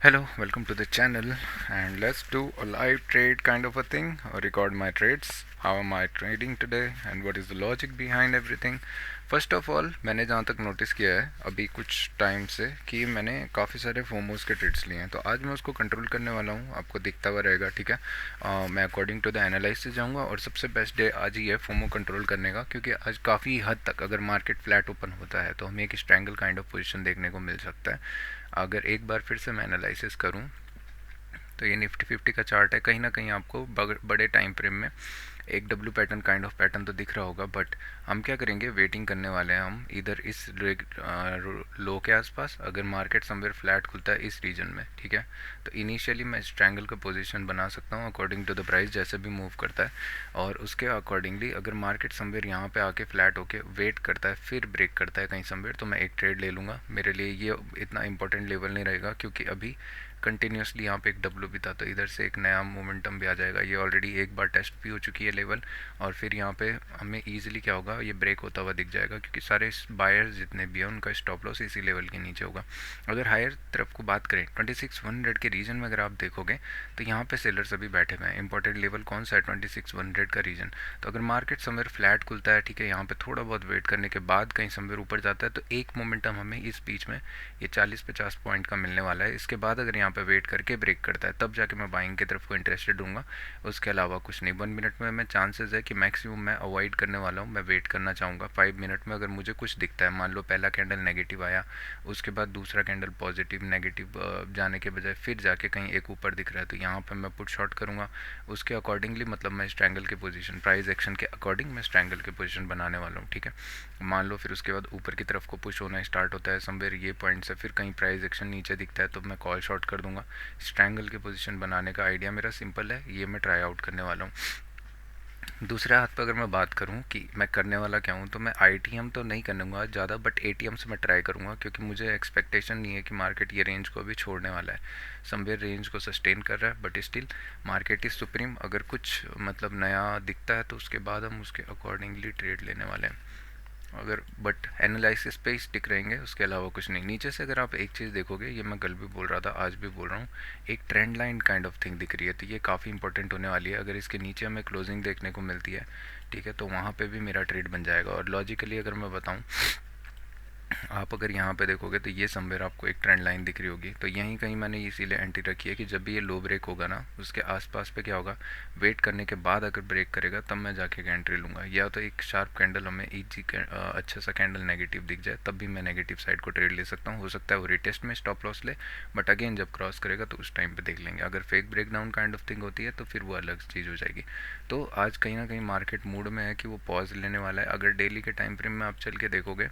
Hello, welcome to the channel, and let's do a live trade kind of a thing, or record my trades. How am I trading today and what is the logic behind everything. First of all, मैंने जहाँ तक notice किया है अभी कुछ time से कि मैंने काफ़ी सारे फोमोस के ट्रेड्स लिए हैं, तो आज मैं उसको कंट्रोल करने वाला हूँ, आपको दिखता हुआ रहेगा। ठीक है, मैं अकॉर्डिंग टू द एनालिसिस जाऊँगा और सबसे बेस्ट डे आज ही है फोमो कंट्रोल करने का, क्योंकि आज काफ़ी हद तक अगर मार्केट फ्लैट ओपन होता है तो हमें एक स्ट्रैंगल काइंड ऑफ पोजीशन देखने को मिल सकता है। अगर एक बार फिर से मैं एनालिसिस करूँ तो ये निफ्टी 50 का चार्ट है, कहीं ना कहीं आपको बड़े टाइम फ्रेम में एक W pattern kind of pattern तो दिख रहा होगा। बट हम क्या करेंगे, वेटिंग करने वाले हैं हम इधर इस लो के आसपास। अगर मार्केट समवेयर फ्लैट खुलता है इस रीजन में, ठीक है, तो इनिशियली मैं स्ट्रैंगल का पोजीशन बना सकता हूँ अकॉर्डिंग टू द प्राइस जैसे भी मूव करता है। और उसके अकॉर्डिंगली अगर मार्केट समवेयर यहाँ पे आके फ्लैट होके वेट करता है फिर ब्रेक करता है कहीं समवेयर, तो मैं एक ट्रेड ले लूँगा। मेरे लिए ये इतना इंपॉर्टेंट लेवल नहीं रहेगा, क्योंकि अभी कंटिन्यूसली यहाँ पे एक डब्ल्यू भी था, तो इधर से एक नया मोमेंटम भी आ जाएगा। ये ऑलरेडी एक बार टेस्ट भी हो चुकी है लेवल, और फिर यहाँ पे हमें ईजिली क्या होगा, ये ब्रेक होता हुआ दिख जाएगा, क्योंकि सारे बायर्स जितने भी हैं उनका स्टॉप लॉस इसी लेवल के नीचे होगा। अगर हायर तरफ को बात करें 26,100 के रीजन में अगर आप देखोगे तो यहाँ पे सेलर्स अभी बैठे हुए हैं। इंपॉर्टेंट लेवल कौन सा है, 26,100 का रीजन। तो अगर मार्केट समवेयर फ्लैट खुलता है, ठीक है, यहाँ पे थोड़ा बहुत वेट करने के बाद कहीं समवेयर ऊपर जाता है, तो एक मोमेंटम हमें इस बीच में ये 40-50 पॉइंट का मिलने वाला है। इसके बाद अगर यहाँ पे वेट करके ब्रेक करता है तब जाके मैं बाइंग की तरफ को इंटरेस्टेड हूँ। उसके अलावा कुछ नहीं। 1 मिनट में मैं चांसेस है कि मैक्सिमम मैं अवॉइड करने वाला हूँ, मैं वेट करना चाहूँगा। 5 मिनट में अगर मुझे कुछ दिखता है, मान लो पहला कैंडल नेगेटिव आया, उसके बाद दूसरा कैंडल पॉजिटिव नेगेटिव जाने के बजाय फिर जाके कहीं एक ऊपर दिख रहा है, तो यहाँ पर मैं पुट शॉर्ट करूँगा। उसके अकॉर्डिंगली मतलब मैं स्ट्रैंगल की पोजीशन, प्राइस एक्शन के अकॉर्डिंग मैं स्ट्रैंगल की पोजीशन बनाने वाला हूँ। ठीक है, मान लो फिर उसके बाद ऊपर की तरफ को पुश होना स्टार्ट होता है समवेयर ये पॉइंट से, फिर कहीं प्राइस एक्शन नीचे दिखता है तो मैं कॉल शॉर्ट कर दूंगा। स्ट्रैंगल की पोजीशन बनाने का आइडिया मेरा सिंपल है, ये मैं ट्राई आउट करने वाला हूँ। दूसरे हाथ पर अगर मैं बात करूं कि मैं करने वाला क्या हूं, तो मैं आईटीएम तो नहीं करूँगा ज़्यादा, बट एटीएम से मैं ट्राई करूंगा, क्योंकि मुझे एक्सपेक्टेशन नहीं है कि मार्केट ये रेंज को अभी छोड़ने वाला है। समवेयर रेंज को सस्टेन कर रहा है, but still market is supreme. अगर कुछ मतलब नया दिखता है तो उसके बाद हम उसके अकॉर्डिंगली ट्रेड लेने वाले हैं। अगर बट एनालिसिस पे ही स्टिक रहेंगे, उसके अलावा कुछ नहीं। नीचे से अगर आप एक चीज़ देखोगे, ये मैं कल भी बोल रहा था आज भी बोल रहा हूँ, एक trend line kind of thing दिख रही है, तो ये काफ़ी इंपॉर्टेंट होने वाली है। अगर इसके नीचे हमें क्लोजिंग देखने को मिलती है, ठीक है, तो वहाँ पे भी मेरा ट्रेड बन जाएगा। और लॉजिकली अगर मैं बताऊँ, आप अगर यहाँ पे देखोगे तो ये समवेयर आपको एक ट्रेंड लाइन दिख रही होगी, तो यहीं कहीं मैंने इसीलिए एंट्री रखी है कि जब भी ये लो ब्रेक होगा ना, उसके आसपास पे क्या होगा, वेट करने के बाद अगर ब्रेक करेगा तब मैं जाके एंट्री लूँगा। या तो एक शार्प कैंडल हमें अच्छा सा कैंडल नेगेटिव दिख जाए, तब भी मैं नेगेटिव साइड को ट्रेड ले सकता हूँ। हो सकता है वो रिटेस्ट में स्टॉप लॉस ले, बट अगेन जब क्रॉस करेगा तो उस टाइम पर देख लेंगे। अगर fake break down kind of thing होती है तो फिर वो अलग चीज़ हो जाएगी। तो आज कहीं ना कहीं मार्केट मूड में है कि वो पॉज लेने वाला है। अगर डेली के टाइम फ्रेम में आप चल के देखोगे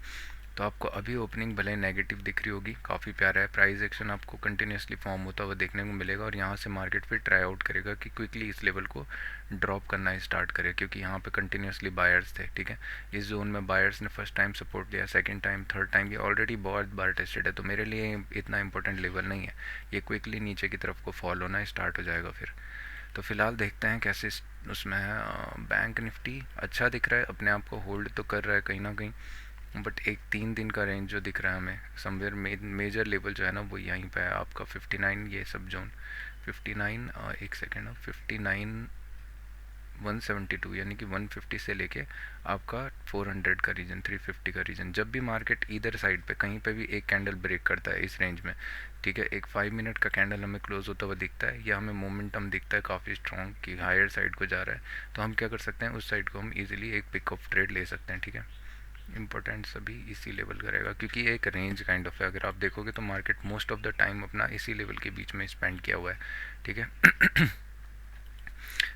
तो आपको अभी ओपनिंग भले नेगेटिव दिख रही होगी, काफ़ी प्यारा है, प्राइस एक्शन आपको कंटिन्यूसली फॉर्म होता हुआ देखने को मिलेगा, और यहाँ से मार्केट फिर ट्राई आउट करेगा कि क्विकली इस लेवल को ड्रॉप करना स्टार्ट करे, क्योंकि यहाँ पे कंटिन्यूसली बायर्स थे। ठीक है, इस जोन में बायर्स ने फर्स्ट टाइम सपोर्ट लिया, सेकंड टाइम, थर्ड टाइम, ये ऑलरेडी बहुत बार टेस्टेड है, तो मेरे लिए इतना इंपॉर्टेंट लेवल नहीं है। ये क्विकली नीचे की तरफ को फॉल होना स्टार्ट हो जाएगा फिर। तो फिलहाल देखते हैं कैसे उसमें है। बैंक निफ्टी अच्छा दिख रहा है, अपने आप को होल्ड तो कर रहा है कहीं ना कहीं, बट एक 3 दिन का रेंज जो दिख रहा है हमें समवेयर मेजर लेवल जो है ना वो यहीं पे है आपका 59, ये सब जोन 59, एक सेकेंड, 59 172, यानी कि 150 से लेके आपका 400 का रीजन, 350 का रीजन। जब भी मार्केट इधर साइड पे कहीं पे भी एक कैंडल ब्रेक करता है इस रेंज में, ठीक है, एक 5 मिनट का कैंडल हमें क्लोज होता हुआ दिखता है, या हमें मोमेंटम दिखता है काफ़ी स्ट्रॉन्ग कि हायर साइड को जा रहा है, तो हम क्या कर सकते हैं, उस साइड को हम इजीली एक पिक ऑफ ट्रेड ले सकते हैं। ठीक है, इंपॉर्टेंट सभी इसी लेवल का रहेगा, क्योंकि एक रेंज काइंड ऑफ है। अगर आप देखोगे तो market most of the time अपना इसी लेवल के बीच में स्पेंड किया हुआ है। ठीक है,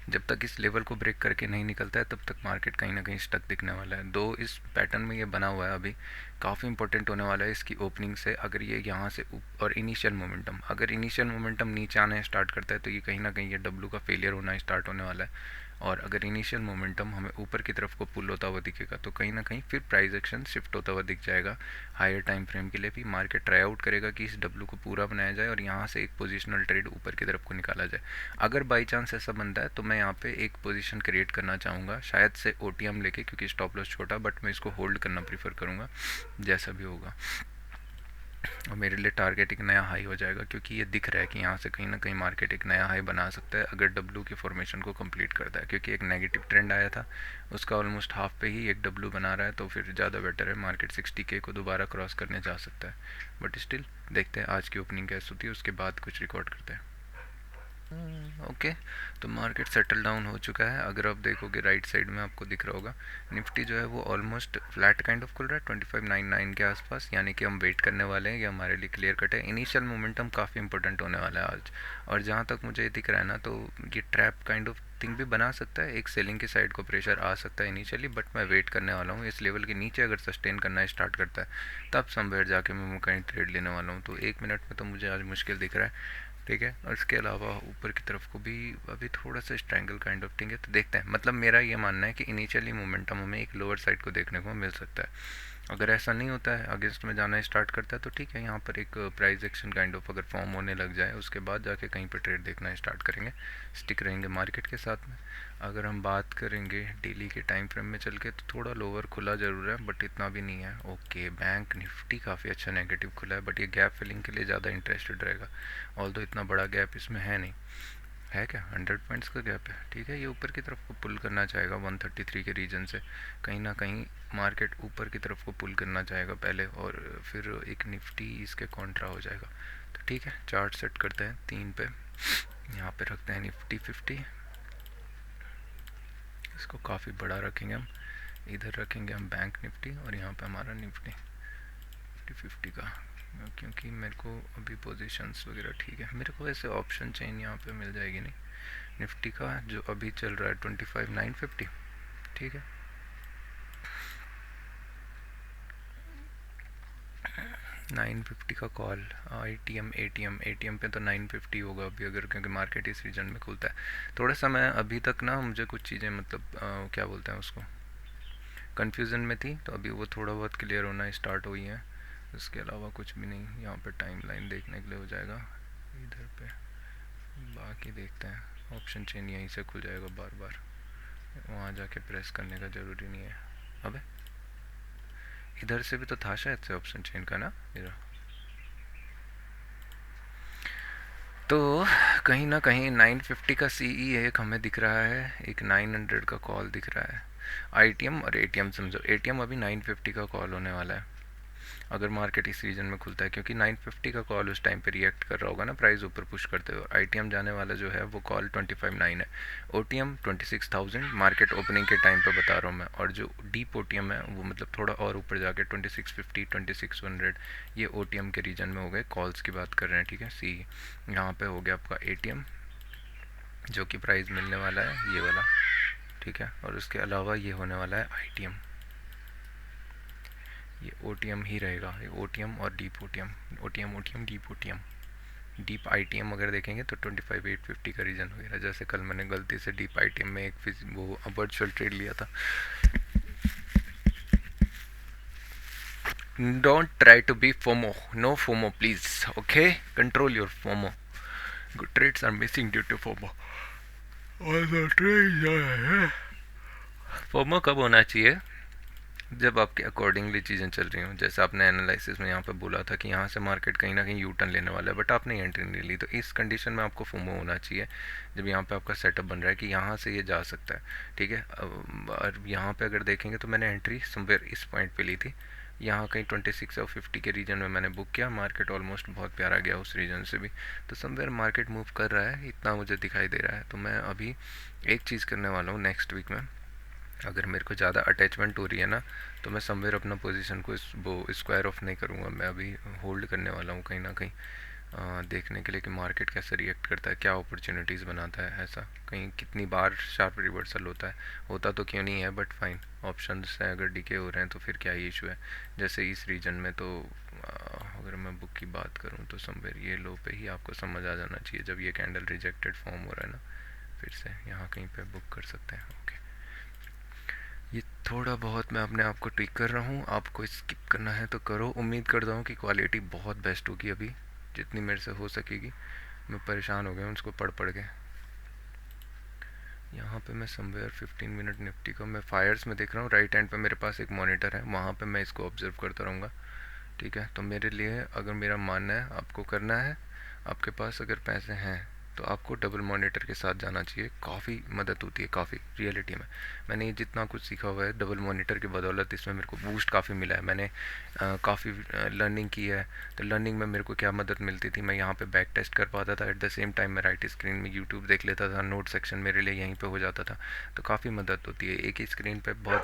जब तक इस लेवल को ब्रेक करके नहीं निकलता है तब तक मार्केट कहीं ना कहीं स्टक दिखने वाला है। दो इस पैटर्न में ये बना हुआ है अभी, काफ़ी इंपॉर्टेंट होने वाला है इसकी ओपनिंग से। अगर ये यहाँ से और इनिशियल मोमेंटम, अगर इनिशियल मोमेंटम नीचे आना स्टार्ट करता है तो ये कहीं ना कहीं ये डब्लू का फेलियर होना स्टार्ट होने वाला है। और अगर इनिशियल मोमेंटम हमें ऊपर की तरफ को पुल होता हुआ दिखेगा तो कहीं ना कहीं फिर प्राइस एक्शन शिफ्ट होता हुआ दिख जाएगा। हायर टाइम फ्रेम के लिए भी मार्केट ट्राई आउट करेगा कि इस डब्लू को पूरा बनाया जाए और यहाँ से एक पोजिशनल ट्रेड ऊपर की तरफ को निकाला जाए। अगर बाई चांस ऐसा बनता है तो मैं यहाँ पे एक पोजीशन क्रिएट करना चाहूँगा, शायद से ओटीएम लेके, क्योंकि स्टॉप लॉस छोटा, बट मैं इसको होल्ड करना प्रीफर करूँगा जैसा भी होगा। और मेरे लिए टारगेट एक नया हाई हो जाएगा, क्योंकि ये दिख रहा है कि यहाँ से कहीं ना कहीं मार्केट एक नया हाई बना सकता है अगर डब्ल्यू की फॉर्मेशन को कंप्लीट करता है, क्योंकि एक नेगेटिव ट्रेंड आया था उसका ऑलमोस्ट हाफ पे ही एक डब्ल्यू बना रहा है, तो फिर ज़्यादा बेटर है, मार्केट 60K को दोबारा क्रॉस करने जा सकता है। बट स्टिल देखते हैं आज की ओपनिंग कैसे होती है, उसके बाद कुछ रिकॉर्ड करते हैं। ओके, तो मार्केट सेटल डाउन हो चुका है। अगर आप देखोगे राइट साइड में आपको दिख रहा होगा निफ्टी जो है वो ऑलमोस्ट फ्लैट काइंड ऑफ खुल रहा है 2599 के आसपास, यानी कि हम वेट करने वाले हैं, ये हमारे लिए क्लियर कट है। इनिशियल मोमेंटम काफ़ी इंपॉर्टेंट होने वाला है आज, और जहाँ तक मुझे दिख रहा है ना, तो ये ट्रैप काइंड ऑफ थिंग भी बना सकता है, एक सेलिंग की साइड को प्रेशर आ सकता है इनिशियली, बट मैं वेट करने वाला हूँ। इस लेवल के नीचे अगर सस्टेन करना स्टार्ट करता है तब समवेयर जाके मैं कहीं ट्रेड लेने वाला हूँ। तो 1 मिनट में तो मुझे आज मुश्किल दिख रहा है, ठीक है। और इसके अलावा ऊपर की तरफ को भी अभी थोड़ा सा स्ट्रैंगल काइंड ऑफ थिंग है, तो देखते हैं। मतलब मेरा ये मानना है कि इनिशियली मोमेंटम हमें एक लोअर साइड को देखने को मिल सकता है। अगर ऐसा नहीं होता है, अगेंस्ट में जाना स्टार्ट करता है, तो ठीक है, यहाँ पर एक प्राइस एक्शन काइंड ऑफ अगर फॉर्म होने लग जाए उसके बाद जाके कहीं पर ट्रेड देखना स्टार्ट करेंगे, स्टिक रहेंगे मार्केट के साथ में। अगर हम बात करेंगे डेली के टाइम फ्रेम में चल के, तो थोड़ा लोअर खुला ज़रूर है बट इतना भी नहीं है। ओके, बैंक निफ्टी काफ़ी अच्छा नेगेटिव खुला है, बट ये गैप फिलिंग के लिए ज़्यादा इंटरेस्टेड रहेगा, ऑल दो इतना बड़ा गैप इसमें है नहीं। है क्या, 100 पॉइंट्स का गैप है, ठीक है। ये ऊपर की तरफ को पुल करना चाहेगा 133 के रीजन से, कहीं ना कहीं मार्केट ऊपर की तरफ को पुल करना चाहेगा पहले, और फिर एक निफ्टी इसके कॉन्ट्रा हो जाएगा। तो ठीक है, चार्ट सेट करते हैं 3 पे, यहाँ पे रखते हैं निफ्टी 50, इसको काफ़ी बड़ा रखेंगे हम। इधर रखेंगे हम बैंक निफ्टी, और यहाँ पे हमारा निफ्टी 50 का, क्योंकि मेरे को अभी पोजीशंस वगैरह ठीक है। मेरे को वैसे ऑप्शन चेन यहाँ पे मिल जाएगी नहीं, निफ्टी का जो अभी चल रहा है 25,950, ठीक है। $950 का कॉल, एटीएम पे तो 950 होगा अभी, अगर क्योंकि मार्केट इस रीजन में खुलता है। थोड़ा सा मैं अभी तक ना, मुझे कुछ चीज़ें मतलब क्या बोलते हैं उसको, कन्फ्यूज़न में थी, तो अभी वो थोड़ा बहुत क्लियर होना स्टार्ट हुई है। इसके अलावा कुछ भी नहीं, यहाँ पे टाइम लाइन देखने के लिए हो जाएगा इधर पे। बाकी देखते हैं, ऑप्शन चेन यहीं से खुल जाएगा बार बार, वहाँ जाके प्रेस करने का ज़रूरी नहीं है। अबे इधर से भी तो था शायद से ऑप्शन चेन का ना, इधर तो कहीं ना कहीं 950 का सीई एक हमें दिख रहा है, एक 900 का कॉल दिख रहा है। आईटीएम और एटीएम समझो, एटीएम अभी 950 का कॉल होने वाला है अगर मार्केट इस रीजन में खुलता है, क्योंकि 950 का कॉल उस टाइम पे रिएक्ट कर रहा होगा ना प्राइस ऊपर पुश करते हुए। आईटीएम जाने वाला जो है वो कॉल 25,900 है, ओटीएम 26,000 मार्केट ओपनिंग के टाइम पे बता रहा हूँ मैं, और जो डीप ओटीएम है वो मतलब थोड़ा और ऊपर जाके 2650 2600, ये ओटीएम के रीजन में हो गए, कॉल्स की बात कर रहे हैं, ठीक है। सी यहाँ पे हो गया आपका एटीएम जो कि प्राइस मिलने वाला है ये वाला, ठीक है। और उसके अलावा ये होने वाला है आईटीएम, ये ओटीएम ही रहेगा, ये ओटीएम और deep OTM, OTM OTM deep OTM. Deep ITM अगर देखेंगे तो 25,850 का रीजन वगैरह, जैसे कल मैंने गलती से डीप आईटीएम में एक वो वर्चुअल ट्रेड लिया था। Don't try to be FOMO, no FOMO please, okay, control your FOMO, good trades are missing due to FOMO. और द ट्रेड फोमो कब होना चाहिए, जब आपके अकॉर्डिंगली चीज़ें चल रही हों, जैसे आपने एनालिसिस में यहाँ पे बोला था कि यहाँ से मार्केट कहीं ना कहीं यू टर्न लेने वाला है, बट आपने एंट्री नहीं ली, तो इस कंडीशन में आपको फोमो होना चाहिए जब यहाँ पे आपका सेटअप बन रहा है कि यहाँ से ये जा सकता है, ठीक है। और यहाँ पे अगर देखेंगे तो मैंने एंट्री समवेयर इस पॉइंट पे ली थी, यहाँ कहीं 26 और 50 के रीजन में मैंने बुक किया, मार्केट ऑलमोस्ट बहुत प्यारा गया उस रीजन से भी, तो समवेयर मार्केट मूव कर रहा है, इतना मुझे दिखाई दे रहा है। तो मैं अभी एक चीज़ करने वाला हूँ नेक्स्ट वीक में, अगर मेरे को ज़्यादा अटैचमेंट हो रही है ना, तो मैं समवेयर अपना पोजीशन को वो स्क्वायर ऑफ नहीं करूँगा, मैं अभी होल्ड करने वाला हूँ कहीं ना कहीं, देखने के लिए कि मार्केट कैसे रिएक्ट करता है, क्या अपॉर्चुनिटीज़ बनाता है, ऐसा कहीं कितनी बार शार्प रिवर्सल होता तो क्यों नहीं है, बट फाइन, ऑप्शन से अगर डीके हो रहे हैं तो फिर क्या ही इशू है। जैसे इस रीजन में तो अगर मैं बुक की बात करूँ तो समवेयर ये लो पे ही आपको समझ आ जाना चाहिए, जब ये कैंडल रिजेक्टेड फॉर्म हो रहा है ना, फिर से यहाँ कहीं पे बुक कर सकते हैं। ओके, ये थोड़ा बहुत मैं अपने आप को ट्विक कर रहा हूँ, आपको स्किप करना है तो करो। उम्मीद करता हूँ कि क्वालिटी बहुत बेस्ट होगी अभी, जितनी मेरे से हो सकेगी। मैं परेशान हो गया हूँ उसको पढ़ पढ़ के। यहाँ पे मैं समवेयर 15 मिनट निफ्टी को मैं फायर्स में देख रहा हूँ, राइट हैंड पे मेरे पास एक मॉनिटर है, वहाँ पे मैं इसको ऑब्जर्व करता रहूँगा। ठीक है, तो मेरे लिए अगर मेरा मानना है आपको करना है, आपके पास अगर पैसे हैं तो आपको डबल मॉनिटर के साथ जाना चाहिए। काफ़ी मदद होती है, काफ़ी रियलिटी में। मैंने ये जितना कुछ सीखा हुआ है डबल मॉनिटर की बदौलत, इसमें मेरे को बूस्ट काफ़ी मिला है। मैंने काफ़ी लर्निंग की है। तो लर्निंग में मेरे को क्या मदद मिलती थी, मैं यहाँ पे बैक टेस्ट कर पाता था, एट द सेम टाइम मैं राइट स्क्रीन में यूट्यूब देख लेता था, नोट सेक्शन मेरे लिए यहीं पे हो जाता था। तो काफ़ी मदद होती है एक ही स्क्रीन पे। बहुत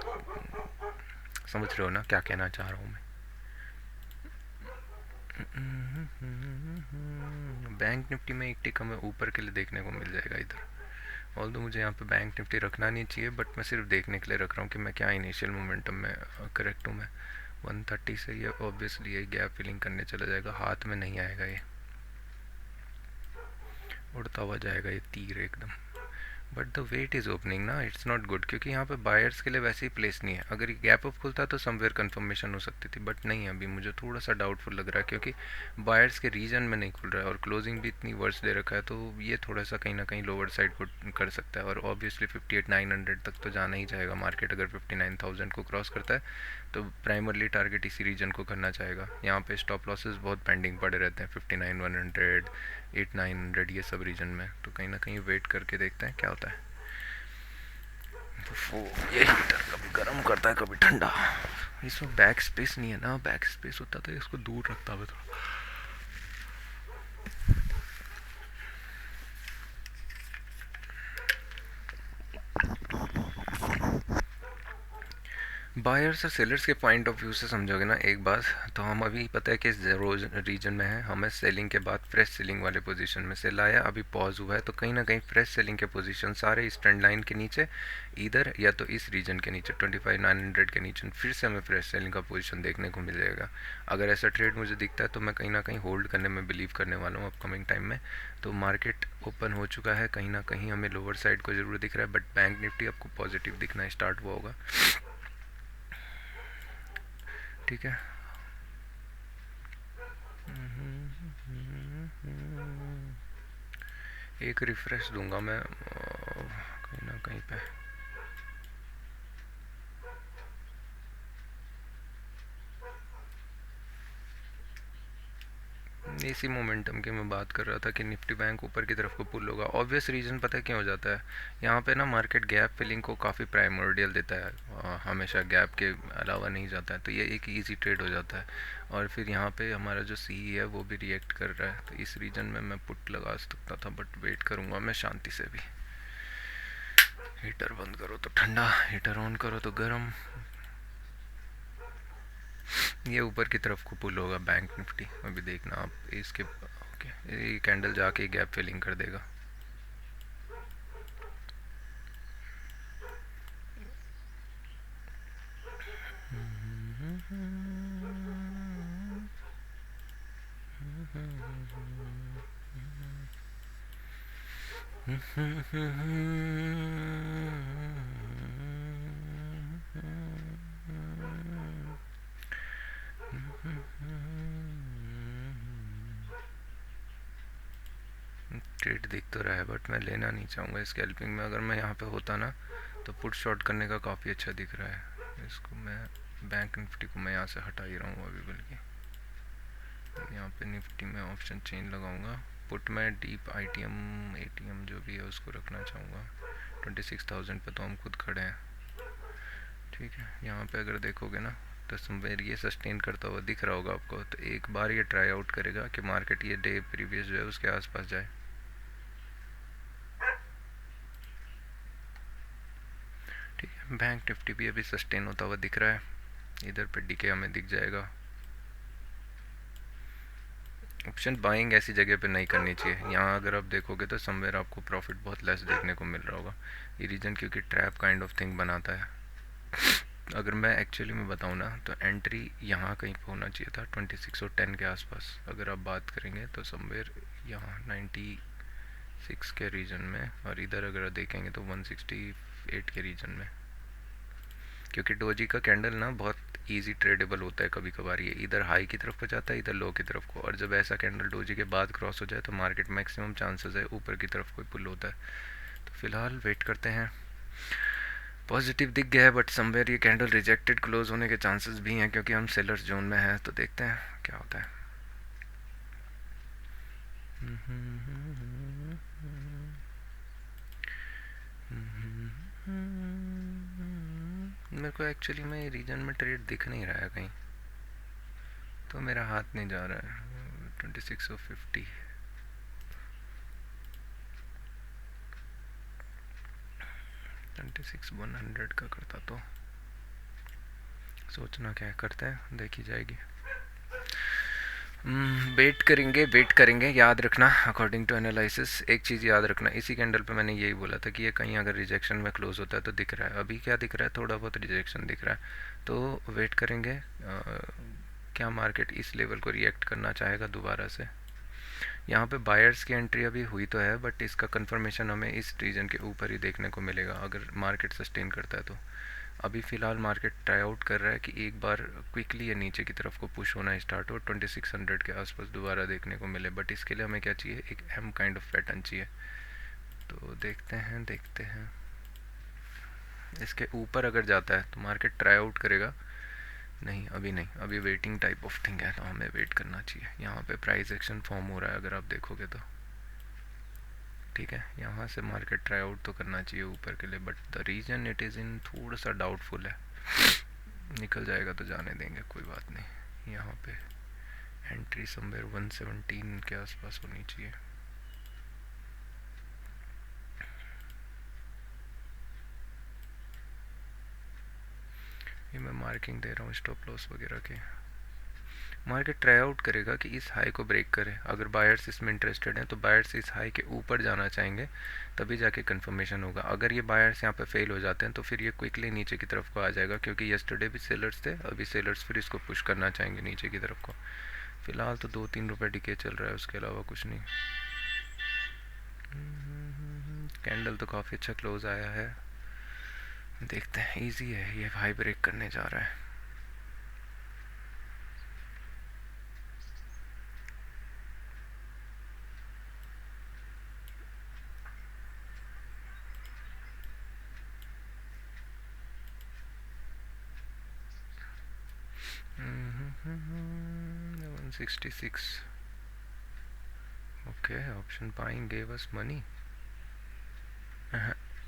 समझ रहे हो ना क्या कहना चाह रहा हूँ मैं। बैंक निफ्टी में एक टिक हमें ऊपर के लिए देखने को मिल जाएगा इधर। ऑल्दो मुझे यहाँ पे बैंक निफ्टी रखना नहीं चाहिए, बट मैं सिर्फ देखने के लिए रख रहा हूँ कि मैं क्या इनिशियल मोमेंटम में करेक्ट हूँ मैं। 130 से ये ऑब्वियसली ये गैप फिलिंग करने चला जाएगा, हाथ में नहीं आएगा, ये उड़ता हुआ जाएगा ये तीर एकदम। But the wait is opening ना, इट्स नॉट गुड, क्योंकि यहाँ पे बायर्स के लिए वैसे ही प्लेस नहीं है। अगर ये गैप अप खुलता तो समवेयर कंफर्मेशन हो सकती थी, बट नहीं है। अभी मुझे थोड़ा सा डाउटफुल लग रहा है, क्योंकि बायर्स के रीजन में नहीं खुल रहा है और क्लोजिंग भी इतनी वर्स दे रखा है, तो ये थोड़ा सा कहीं ना कहीं लोअर साइड को कर सकता है। और ऑब्वियसली 58,900 तक तो जाना ही जाएगा मार्केट। अगर 59,000 को क्रॉस करता है तो प्राइमरली टारगेट इसी रीजन को करना चाहेगा। यहाँ पे स्टॉप लॉसेस बहुत पेंडिंग पड़े रहते हैं, 59,100, 8,900, ये सब रीजन में। तो कहीं ना कहीं वेट करके देखते हैं क्या होता है। वो ये हीटर कभी गर्म करता है कभी ठंडा। इसमें बैक स्पेस नहीं है ना, बैक स्पेस होता तो इसको दूर रखता है थोड़ा। बायर्स और सेलर्स के पॉइंट ऑफ व्यू से समझोगे ना एक बात, तो हम अभी पता है कि रोज रीजन में है, हमें सेलिंग के बाद फ्रेश सेलिंग वाले पोजीशन में सेल आया, अभी पॉज हुआ है। तो कहीं ना कहीं फ्रेश सेलिंग के पोजीशन सारे इस ट्रेंड लाइन के नीचे, इधर या तो इस रीजन के नीचे 25,900 के नीचे फिर से हमें फ्रेश सेलिंग का पोजीशन देखने को मिल जाएगा। अगर ऐसा ट्रेड मुझे दिखता है तो मैं कहीं ना कहीं होल्ड करने में बिलीव करने वाला हूँ अपकमिंग टाइम में। तो मार्केट ओपन हो चुका है, कहीं ना कहीं हमें लोअर साइड को ज़रूर दिख रहा है, बट बैंक निफ्टी आपको पॉजिटिव दिखना स्टार्ट हुआ होगा। ठीक है, एक रिफ्रेश दूंगा मैं कहीं ना कहीं पे। इसी मोमेंटम की मैं बात कर रहा था कि निफ्टी बैंक ऊपर की तरफ को पुल होगा। ऑब्वियस रीज़न पता है क्यों हो जाता है, यहाँ पे ना मार्केट गैप फिलिंग को काफ़ी प्राइमोर्डियल देता है, हमेशा गैप के अलावा नहीं जाता है। तो ये एक इजी ट्रेड हो जाता है। और फिर यहाँ पे हमारा जो सी है वो भी रिएक्ट कर रहा है, तो इस रीजन में मैं पुट लगा सकता था, बट वेट करूँगा मैं शांति से भी। हीटर बंद करो तो ठंडा, हीटर ऑन करो तो गर्म। ये ऊपर की तरफ को पुल होगा बैंक निफ्टी, अभी देखना आप इसके। ओके, ये कैंडल जाके गैप फिलिंग कर देगा। ट्रेड दिख तो रहा है, बट मैं लेना नहीं चाहूँगा स्कैल्पिंग में। अगर मैं यहाँ पे होता ना तो पुट शॉट करने का काफ़ी अच्छा दिख रहा है। इसको मैं बैंक निफ्टी को मैं यहाँ से हटा ही रहा हूँ अभी, बल्कि यहाँ पे निफ्टी में ऑप्शन चेंज लगाऊंगा। पुट में डीप आईटीएम एटीएम जो भी है उसको रखना चाहूँगा। 26,000 पे तो हम खुद खड़े हैं। ठीक है, यहाँ पे अगर देखोगे ना तो समवेयर ये सस्टेन करता हुआ दिख रहा होगा आपको। तो एक बार ये ट्राई आउट करेगा कि मार्केट ये डे प्रीवियस जो है उसके आसपास जाए। ठीक है, बैंक निफ्टी भी अभी सस्टेन होता हुआ दिख रहा है, इधर पे डीके हमें दिख जाएगा। ऑप्शन बाइंग ऐसी जगह पे नहीं करनी चाहिए। यहाँ अगर आप देखोगे तो समवेयर आपको प्रॉफिट बहुत लेस देखने को मिल रहा होगा। ये रीजन क्योंकि ट्रैप काइंड ऑफ थिंग बनाता है। अगर मैं एक्चुअली में बताऊँ ना तो एंट्री यहाँ कहीं पे होना चाहिए था 26 और 10 के आसपास। अगर आप बात करेंगे तो समवेयर यहाँ 96 के रीजन में, और इधर अगर देखेंगे तो 168 के रीजन में। क्योंकि डोजी का कैंडल ना बहुत इजी ट्रेडेबल होता है, कभी कभार ये इधर हाई की तरफ को जाता है, इधर लो की तरफ को। और जब ऐसा कैंडल डोजी के बाद क्रॉस हो जाए तो मार्केट मैक्सिमम चांसेस है ऊपर की तरफ कोई पुल होता है। तो फिलहाल वेट करते हैं। पॉजिटिव दिख गया है, बट समवेयर ये कैंडल रिजेक्टेड क्लोज होने के चांसेस भी हैं क्योंकि हम सेलर्स जोन में हैं। तो देखते हैं क्या होता है। मेरे को एक्चुअली में ये रीजन में ट्रेड दिख नहीं रहा है कहीं, तो मेरा हाथ नहीं जा रहा है। 2650 26,100 का करता तो सोचना क्या करते हैं, देखी जाएगी। वेट करेंगे। याद रखना, अकॉर्डिंग टू एनालिसिस एक चीज़ याद रखना, इसी कैंडल पे मैंने यही बोला था कि ये कहीं अगर रिजेक्शन में क्लोज होता है तो दिख रहा है। अभी क्या दिख रहा है, थोड़ा बहुत रिजेक्शन दिख रहा है, तो वेट करेंगे। क्या मार्केट इस लेवल को रिएक्ट करना चाहेगा दोबारा से। यहाँ पे बायर्स की एंट्री अभी हुई तो है, बट इसका कंफर्मेशन हमें इस रीजन के ऊपर ही देखने को मिलेगा अगर मार्केट सस्टेन करता है तो। अभी फ़िलहाल मार्केट ट्राई आउट कर रहा है कि एक बार क्विकली ये नीचे की तरफ को पुश होना स्टार्ट हो, 2600 के आसपास दोबारा देखने को मिले। बट इसके लिए हमें क्या चाहिए, एक एम काइंड ऑफ पैटर्न चाहिए। तो देखते हैं इसके ऊपर अगर जाता है तो मार्केट ट्राई आउट करेगा। नहीं, अभी नहीं, अभी वेटिंग टाइप ऑफ थिंग है, तो हमें वेट करना चाहिए। यहाँ पे प्राइस एक्शन फॉर्म हो रहा है अगर आप देखोगे तो, ठीक है। यहाँ से मार्केट ट्राई आउट तो करना चाहिए ऊपर के लिए, but the reason it is in थोड़ा सा डाउटफुल है। निकल जाएगा तो जाने देंगे, कोई बात नहीं। यहाँ पे एंट्री समवेयर 117 के आसपास होनी चाहिए। ये मैं मार्किंग दे रहा हूँ स्टॉप लॉस वगैरह के। मार्केट ट्राई आउट करेगा कि इस हाई को ब्रेक करे। अगर बायर्स इसमें इंटरेस्टेड हैं तो बायर्स इस हाई के ऊपर जाना चाहेंगे, तभी जाके कंफर्मेशन होगा। अगर ये बायर्स यहाँ पे फेल हो जाते हैं तो फिर ये क्विकली नीचे की तरफ को आ जाएगा, क्योंकि यस्टरडे भी सेलर्स थे, अभी सेलर्स फिर इसको पुश करना चाहेंगे नीचे की तरफ को। फिलहाल तो 2-3 रुपये डिके चल रहा है, उसके अलावा कुछ नहीं। कैंडल तो काफ़ी अच्छा क्लोज आया है, देखते हैं। इजी है, ये हाई ब्रेक करने जा रहा है। Mm-hmm. 166. Okay, option buying gave us money.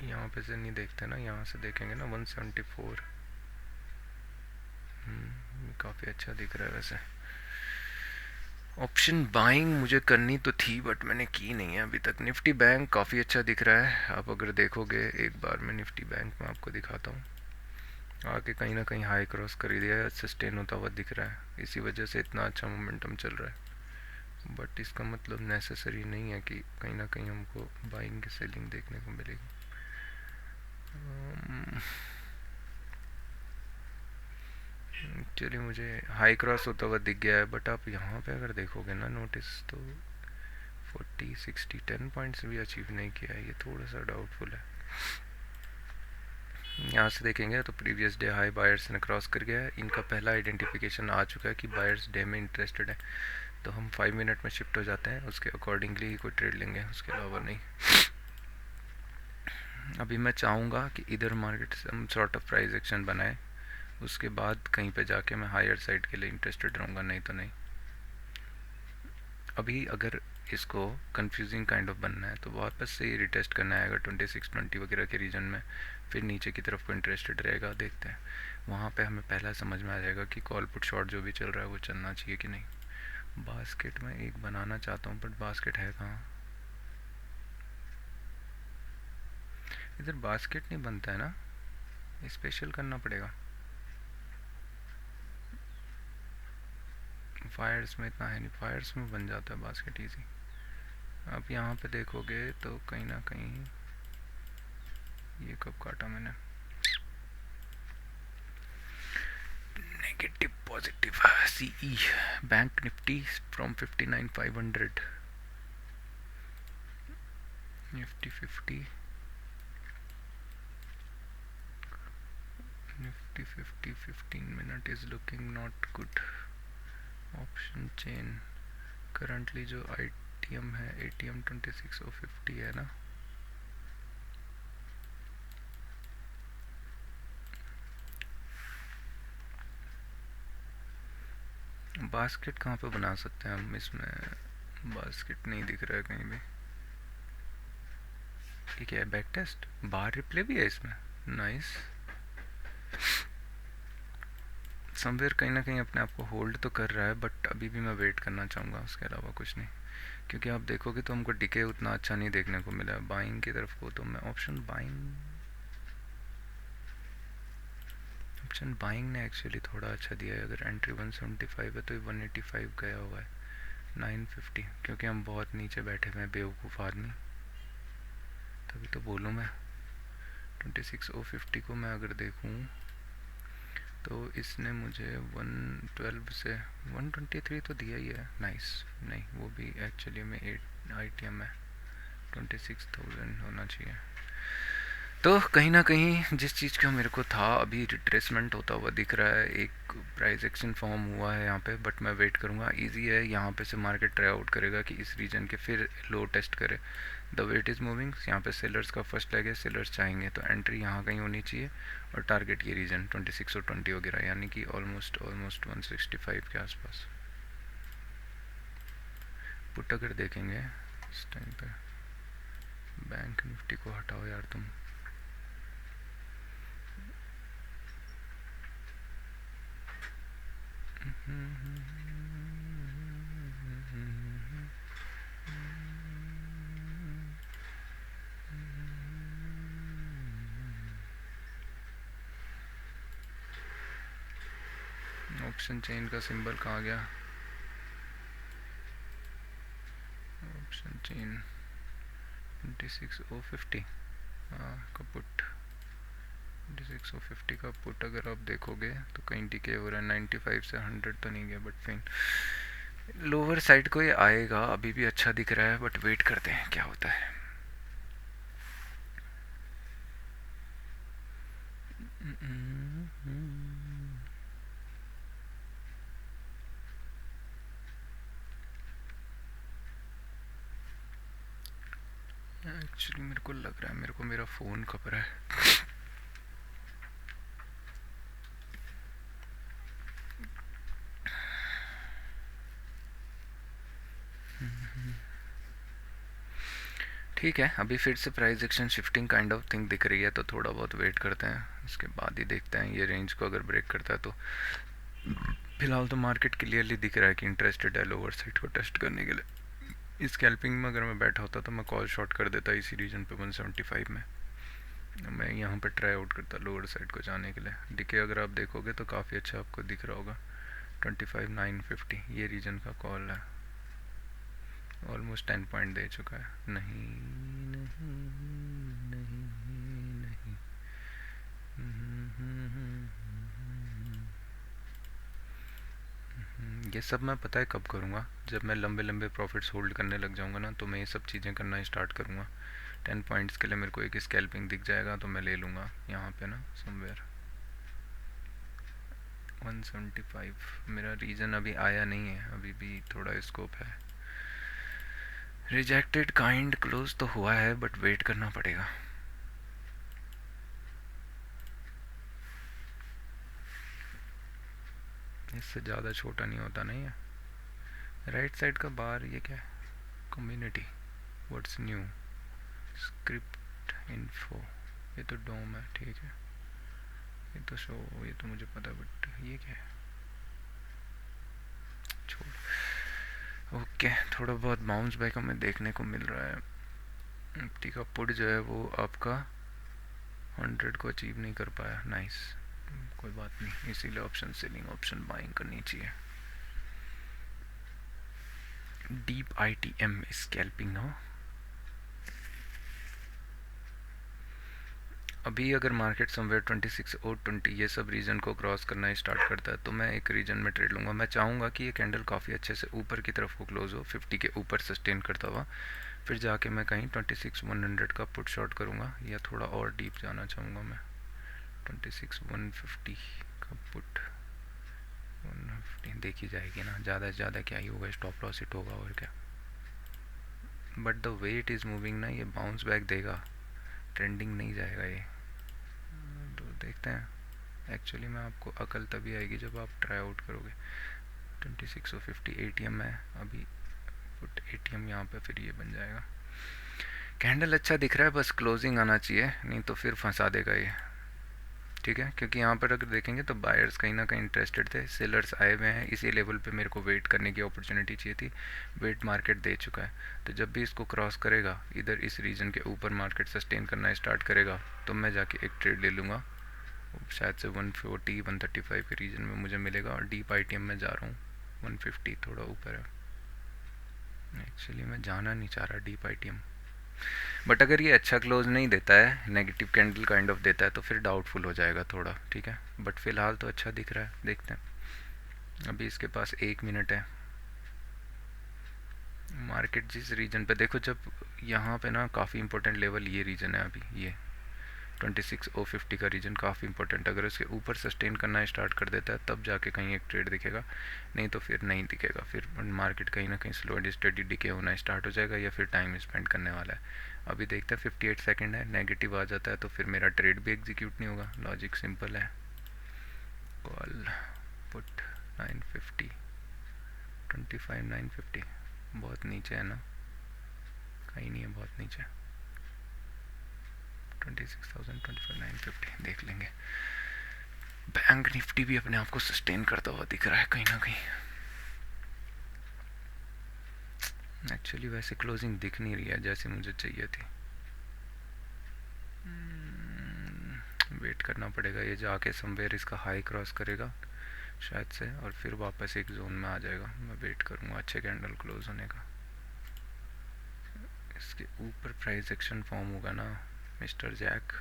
यहाँ पे से नहीं देखते ना, यहाँ से देखेंगे ना 174। काफ़ी अच्छा दिख रहा है वैसे। ऑप्शन बाइंग मुझे करनी तो थी, बट मैंने की नहीं है अभी तक। निफ्टी बैंक काफ़ी अच्छा दिख रहा है। आप अगर देखोगे एक बार, मैं निफ्टी बैंक में आपको दिखाता हूँ। आके कहीं ना कहीं हाई क्रॉस कर दिया है, सस्टेन होता हुआ दिख रहा है, इसी वजह से इतना अच्छा मोमेंटम चल रहा है। बट इसका मतलब नेसेसरी नहीं है कि कहीं ना कहीं हमको बाइंग की सेलिंग देखने को मिलेगी। एक्चुअली मुझे हाई क्रॉस होता हुआ दिख गया है, बट आप यहाँ पे अगर देखोगे ना नोटिस, तो 40, 60, 10 पॉइंट्स भी अचीव नहीं किया है, ये थोड़ा सा डाउटफुल है। यहाँ से देखेंगे तो प्रीवियस डे हाई बायर्स ने क्रॉस कर गया है, इनका पहला आइडेंटिफिकेशन आ चुका है कि बायर्स डे में इंटरेस्टेड है। तो हम 5 मिनट में शिफ्ट हो जाते हैं, उसके अकॉर्डिंगली ही कोई ट्रेड लेंगे, उसके अलावा नहीं। अभी मैं चाहूँगा कि इधर मार्केट से हम सॉर्ट ऑफ प्राइस एक्शन बनाए, उसके बाद कहीं पे जाके मैं हायर साइड के लिए इंटरेस्टेड रहूँगा, नहीं तो नहीं। अभी अगर इसको कंफ्यूजिंग काइंड ऑफ बनना है तो वापस से ही रिटेस्ट करना है, अगर 2620 वगैरह के रीजन में, फिर नीचे की तरफ को इंटरेस्टेड रहेगा। देखते हैं, वहाँ पे हमें पहला समझ में आ जाएगा कि कॉल पुट शॉर्ट जो भी चल रहा है वो चलना चाहिए कि नहीं। बास्केट में एक बनाना चाहता हूँ, बट बास्केट है कहाँ। इधर बास्केट नहीं बनता है ना, स्पेशल करना पड़ेगा। फायर्स में इतना है नहीं, फायर्स में बन जाता है बास्केट ईजी। अब यहाँ पे देखोगे तो कहीं ना कहीं ये कब काटा मैंने, negative positive CE bank Nifty from 59,500, Nifty 50, Nifty 50 15 minute is looking not good. Option chain currently जो आईटीएम है, एटीएम 2650 है ना, बास्केट कहाँ पे बना सकते हैं हम? इसमें बास्केट नहीं दिख रहा है कहीं भी। ये क्या है? बैक टेस्ट बार रिप्ले भी है इसमें। नाइस। समवेयर कहीं ना कहीं अपने आप को होल्ड तो कर रहा है, बट अभी भी मैं वेट करना चाहूँगा, उसके अलावा कुछ नहीं। क्योंकि आप देखोगे तो हमको डिके उतना अच्छा नहीं देखने को मिला है बाइंग की तरफ को। तो मैं ऑप्शन बाइंग ने एक्चुअली थोड़ा अच्छा दिया है। अगर एंट्री 175 है तो ये 185 गया हुआ है, 950। क्योंकि हम बहुत नीचे बैठे हुए हैं बेवकूफ़ आदमी, तभी तो बोलूँ मैं। 26,050 को मैं अगर देखूँ तो इसने मुझे 112 से 123 तो दिया ही है। नाइस। नहीं, वो भी एक्चुअली में 8 ITM है, 26,000 होना चाहिए। तो कहीं ना कहीं जिस चीज़ का मेरे को था, अभी रिट्रेसमेंट होता हुआ दिख रहा है। एक प्राइस एक्शन फॉर्म हुआ है यहाँ पे, बट मैं वेट करूँगा। इजी है, यहाँ पे से मार्केट ट्राई आउट करेगा कि इस रीजन के फिर लो टेस्ट करे। The wait is moving. यहाँ पे सेलर्स का फर्स्ट लेग है, सेलर्स चाहेंगे तो एंट्री यहाँ कहीं होनी चाहिए, और टारगेट ये रीजन 26 और 20 वगैरह, यानी कि ऑलमोस्ट 165 के आसपास। पुट अगर देखेंगे इस टाइम पे, बैंक निफ्टी को हटाओ यार तुम। ऑप्शन चेन का सिंबल कहाँ गया? ऑप्शन चेन 26,050 का पुट, 26,050 का पुट अगर आप देखोगे तो कहीं डिके हो रहा है। 95 से 100 तो नहीं गया, बट फिर लोअर साइड को ये आएगा। अभी भी अच्छा दिख रहा है, बट वेट करते हैं क्या होता है। एक्चुअली मेरे को लग रहा है मेरे को मेरा फ़ोन खबर है। ठीक है, अभी फिर से price action shifting kind of thing दिख रही है, तो थोड़ा बहुत वेट करते हैं, उसके बाद ही देखते हैं। ये रेंज को अगर ब्रेक करता है तो फिलहाल तो मार्केट क्लियरली दिख रहा है कि इंटरेस्टेड है लोअर साइड को टेस्ट करने के लिए। स्कैल्पिंग में अगर मैं बैठा होता तो मैं कॉल शॉर्ट कर देता इसी रीजन पे 175 में। मैं यहाँ पे ट्राई आउट करता लोअर साइड को जाने के लिए। डिके अगर आप देखोगे तो काफ़ी अच्छा आपको दिख रहा होगा, 25,950 ये रीजन का कॉल है। ऑलमोस्ट 10 पॉइंट दे चुका है। नहीं नहीं नहीं नहीं, ये सब मैं पता है कब करूँगा, जब मैं लंबे लंबे प्रॉफिट्स होल्ड करने लग जाऊँगा ना, तो मैं ये सब चीज़ें करना स्टार्ट करूँगा। 10 पॉइंट्स के लिए मेरे को एक स्कैल्पिंग दिख जाएगा तो मैं ले लूँगा यहाँ पे ना समवेयर। 175 मेरा रीजन अभी आया नहीं है, अभी भी थोड़ा स्कोप है। रिजेक्टेड काइंड क्लोज तो हुआ है, बट वेट करना पड़ेगा। इससे ज़्यादा छोटा नहीं होता नहीं है। राइट साइड का बार ये क्या है? Community, what's new, script info, ये तो डोम है, ठीक है। ये तो शो, ये तो मुझे पता है, बट ये क्या है? छोड़। ओके, थोड़ा बहुत बाउंस बैक हमें देखने को मिल रहा है। निफ्टी का पुट जो है वो आपका 100 को अचीव नहीं कर पाया। नाइस, कोई बात नहीं, इसीलिए ऑप्शन सेलिंग ऑप्शन बाइंग करनी चाहिए। डीप ITM स्कैल्पिंग हो। अभी अगर मार्केट समवेयर 26 और 20 ये सब रीजन को क्रॉस करना स्टार्ट करता है तो मैं एक रीजन में ट्रेड लूँगा। मैं चाहूँगा कि ये कैंडल काफ़ी अच्छे से ऊपर की तरफ को क्लोज हो, 50 के ऊपर सस्टेन करता हुआ, फिर जाके मैं कहीं 26,100 का पुट शॉट करूँगा, या थोड़ा और डीप जाना चाहूँगा मैं। 26,150 का पुट, 150 देखी जाएगी ना, ज़्यादा से ज़्यादा क्या ही होगा, स्टॉप लॉस हिट होगा और क्या। But the wait is moving ना, ये बाउंस बैक देगा, ट्रेंडिंग नहीं जाएगा ये। तो देखते हैं। एक्चुअली में आपको अकल तभी आएगी जब आप ट्राई आउट करोगे। 2650 ATM है अभी, पुट ATM यहाँ पे, फिर ये बन जाएगा। कैंडल अच्छा दिख रहा है, बस क्लोजिंग आना चाहिए, नहीं तो फिर फंसा देगा ये, ठीक है। क्योंकि यहाँ पर अगर देखेंगे तो बायर्स कहीं ना कहीं इंटरेस्टेड थे, सेलर्स आए हुए हैं, इसी लेवल पे मेरे को वेट करने की अपॉर्चुनिटी चाहिए थी, वेट मार्केट दे चुका है। तो जब भी इसको क्रॉस करेगा इधर इस रीजन के ऊपर मार्केट सस्टेन करना स्टार्ट करेगा तो मैं जाके एक ट्रेड ले लूँगा, शायद से 140 135 के रीजन में मुझे मिलेगा। और डीप ITM में जा रहा हूँ, 150 थोड़ा ऊपर है, एक्चुअली मैं जाना नहीं चाह रहा डीप ITM, बट अगर ये अच्छा क्लोज नहीं देता है, नेगेटिव कैंडल काइंड ऑफ देता है, तो फिर डाउटफुल हो जाएगा थोड़ा, ठीक है। बट फिलहाल तो अच्छा दिख रहा है, देखते हैं। अभी इसके पास 1 मिनट है। मार्केट जिस रीजन पे देखो, जब यहाँ पे ना काफ़ी इंपॉर्टेंट लेवल ये रीजन है अभी, ये 26,050 का रीजन काफ़ी इंपॉर्टेंट, अगर उसके ऊपर सस्टेन करना स्टार्ट कर देता है तब जाके कहीं एक ट्रेड दिखेगा, नहीं तो फिर नहीं दिखेगा। फिर मार्केट कहीं ना कहीं स्लो एंड स्टडी डिके होना स्टार्ट हो जाएगा या फिर टाइम स्पेंड करने वाला है। अभी देखते हैं, 58 सेकंड है, नेगेटिव आ जाता है तो फिर मेरा ट्रेड भी एग्जीक्यूट नहीं होगा, लॉजिक सिंपल है। कॉल पुट 950, 25,950, बहुत नीचे है ना, कहीं नहीं है, बहुत नीचे, 26,000, 25,950 देख लेंगे। बैंक निफ्टी भी अपने आप को सस्टेन करता हुआ दिख रहा है कहीं ना कहीं। एक्चुअली वैसे क्लोजिंग दिख नहीं रही है जैसे मुझे चाहिए थी, वेट करना पड़ेगा, ये जाके समवेयर इसका हाई क्रॉस करेगा शायद से, और फिर वापस एक जोन में आ जाएगा। मैं वेट करूँगा अच्छे कैंडल क्लोज होने का। इसके ऊपर प्राइस एक्शन फॉर्म होगा ना मिस्टर जैक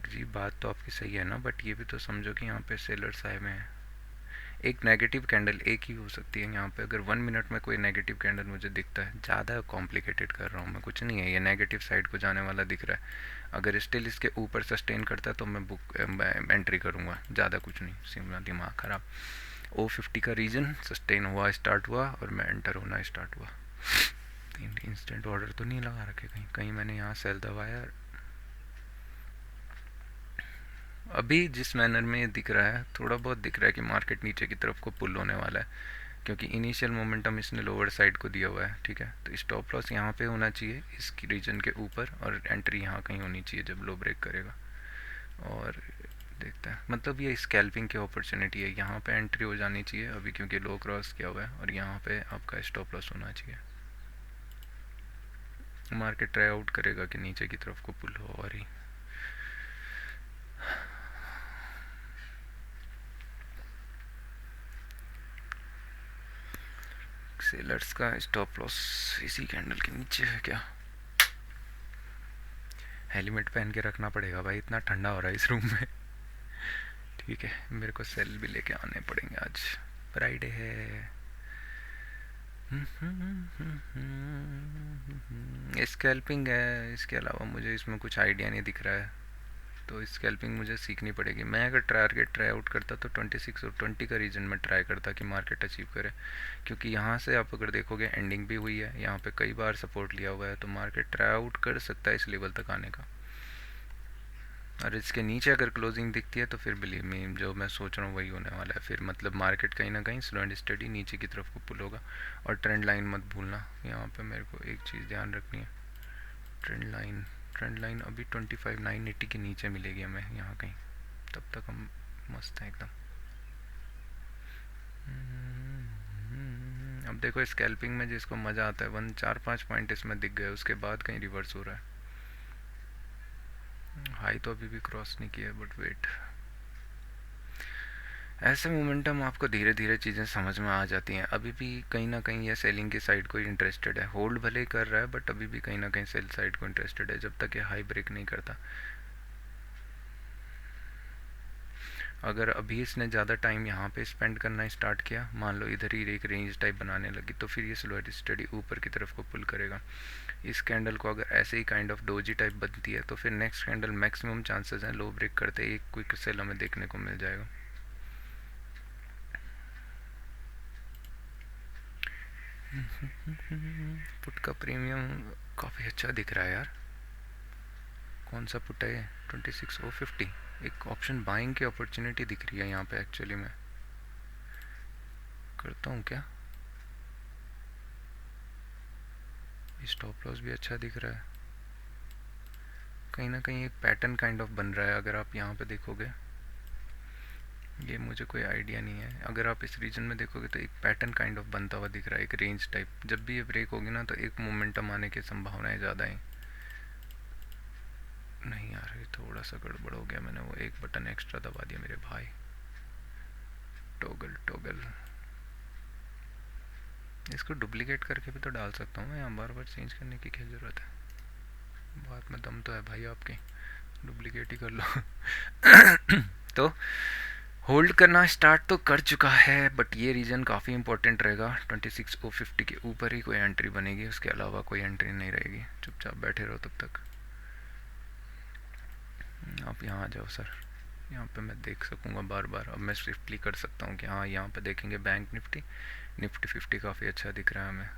जी, बात तो आपकी सही है ना, बट ये भी तो समझो कि यहाँ पे सेलर्स आए हुए हैं। एक नेगेटिव कैंडल एक ही हो सकती है यहाँ पे, अगर 1 मिनट में कोई नेगेटिव कैंडल मुझे दिखता है, ज़्यादा कॉम्प्लिकेटेड कर रहा हूँ मैं, कुछ नहीं है, ये नेगेटिव साइड को जाने वाला दिख रहा है। अगर स्टिल इसके ऊपर सस्टेन करता है तो मैं एंट्री करूँगा, ज़्यादा कुछ नहीं, सिर्फ दिमाग ख़राब। O50 का रीजन सस्टेन हुआ, स्टार्ट हुआ और मैं एंटर होना स्टार्ट हुआ। इंस्टेंट ऑर्डर तो नहीं लगा रखे कहीं, कहीं मैंने यहाँ सेल दबाया। अभी जिस मैनर में ये दिख रहा है, थोड़ा बहुत दिख रहा है कि मार्केट नीचे की तरफ को पुल होने वाला है, क्योंकि इनिशियल मोमेंटम इसने लोअर साइड को दिया हुआ है, ठीक है। तो स्टॉप लॉस यहाँ पे होना चाहिए इसकी रीजन के ऊपर, और एंट्री यहाँ कहीं होनी चाहिए जब लो ब्रेक करेगा। और देखते हैं, मतलब ये स्कैल्पिंग की अपॉर्चुनिटी है, यहाँ पे एंट्री हो जानी चाहिए अभी क्योंकि लो क्रॉस किया हुआ है, और यहाँ पे आपका स्टॉप लॉस होना चाहिए। मार्केट ट्राई आउट करेगा कि नीचे की तरफ को पुल हो, और ही सेलर्स का स्टॉप लॉस इसी कैंडल के नीचे है क्या? हेलमेट पहन के रखना पड़ेगा भाई, इतना ठंडा हो रहा है इस रूम में। ठीक है, मेरे को सेल भी लेके आने पड़ेंगे, आज फ्राइडे है। स्कैल्पिंग है, इसके अलावा मुझे इसमें कुछ आइडिया नहीं दिख रहा है, तो स्कैल्पिंग मुझे सीखनी पड़ेगी। मैं अगर टारगेट ट्राई आउट करता तो 26 और 20 का रीजन में ट्राई करता कि मार्केट अचीव करे, क्योंकि यहाँ से आप अगर देखोगे एंडिंग भी हुई है, यहाँ पे कई बार सपोर्ट लिया हुआ है, तो मार्केट ट्राई आउट कर सकता है इस लेवल तक आने का। और इसके नीचे अगर क्लोजिंग दिखती है तो फिर बिलीव मी, जो मैं सोच रहा हूँ वही होने वाला है, फिर मतलब मार्केट कहीं ना कहीं स्लो एंड स्टडी नीचे की तरफ को पुल होगा। और ट्रेंड लाइन मत भूलना, यहाँ पे मेरे को एक चीज़ ध्यान रखनी है, ट्रेंड लाइन अभी 25,980 के नीचे मिलेगी हमें यहाँ कहीं, तब तक हम मस्त हैं एकदम। अब देखो स्कैल्पिंग में जिसको मज़ा आता है, 4-5 पॉइंट इसमें दिख गए, उसके बाद कहीं रिवर्स हो रहा है। हाई तो अभी भी क्रॉस नहीं किया, बट वेट, ऐसे मोमेंटम आपको धीरे धीरे चीज़ें समझ में आ जाती हैं। अभी भी कहीं ना कहीं ये सेलिंग की साइड को इंटरेस्टेड है, होल्ड भले ही कर रहा है बट अभी भी कहीं ना कहीं सेल साइड को इंटरेस्टेड है, जब तक ये हाई ब्रेक नहीं करता। अगर अभी इसने ज़्यादा टाइम यहाँ पे स्पेंड करना स्टार्ट किया, मान लो इधर ही एक रेंज टाइप बनाने लगी, तो फिर ये स्लो एंड स्टडी ऊपर की तरफ को पुल करेगा। इस कैंडल को अगर ऐसे ही काइंड ऑफ डोजी टाइप बनती है तो फिर नेक्स्ट कैंडल मैक्सिमम चांसेस हैं लो ब्रेक करते ही एक क्विक सेल हमें देखने को मिल जाएगा। पुट का प्रीमियम काफ़ी अच्छा दिख रहा है यार। कौन सा पुट है? 26,050। एक ऑप्शन बाइंग की अपॉर्चुनिटी दिख रही है यहाँ पे एक्चुअली में। करता हूँ क्या, स्टॉप लॉस भी अच्छा दिख रहा है, कहीं ना कहीं एक पैटर्न काइंड ऑफ बन रहा है। अगर आप यहाँ पे देखोगे, ये मुझे कोई आइडिया नहीं है, अगर आप इस रीजन में देखोगे तो एक पैटर्न काइंड ऑफ बनता हुआ दिख रहा है, एक रेंज टाइप। जब भी ये ब्रेक होगी ना तो एक मोमेंटम आने की संभावनाएं ज़्यादा हैं। नहीं यार, ये थोड़ा सा गड़बड़ हो गया, मैंने वो एक बटन एक्स्ट्रा दबा दिया मेरे भाई। टॉगल टॉगल, इसको डुप्लीकेट करके भी तो डाल सकता हूँ मैं, यहाँ बार बार चेंज करने की क्या ज़रूरत है। बात में दम तो है भाई आपकी, डुप्लीकेट ही कर लो। तो होल्ड करना स्टार्ट तो कर चुका है, बट ये रीजन काफ़ी इंपॉर्टेंट रहेगा। 26,050 के ऊपर ही कोई एंट्री बनेगी, उसके अलावा कोई एंट्री नहीं रहेगी। चुपचाप बैठे रहो तब तक। आप यहाँ आ जाओ सर, यहाँ पे मैं देख सकूँगा बार बार। अब मैं स्विफ्टली कर सकता हूँ कि हाँ, यहाँ पे देखेंगे बैंक निफ्टी, निफ्टी 50 काफ़ी अच्छा दिख रहा है हमें।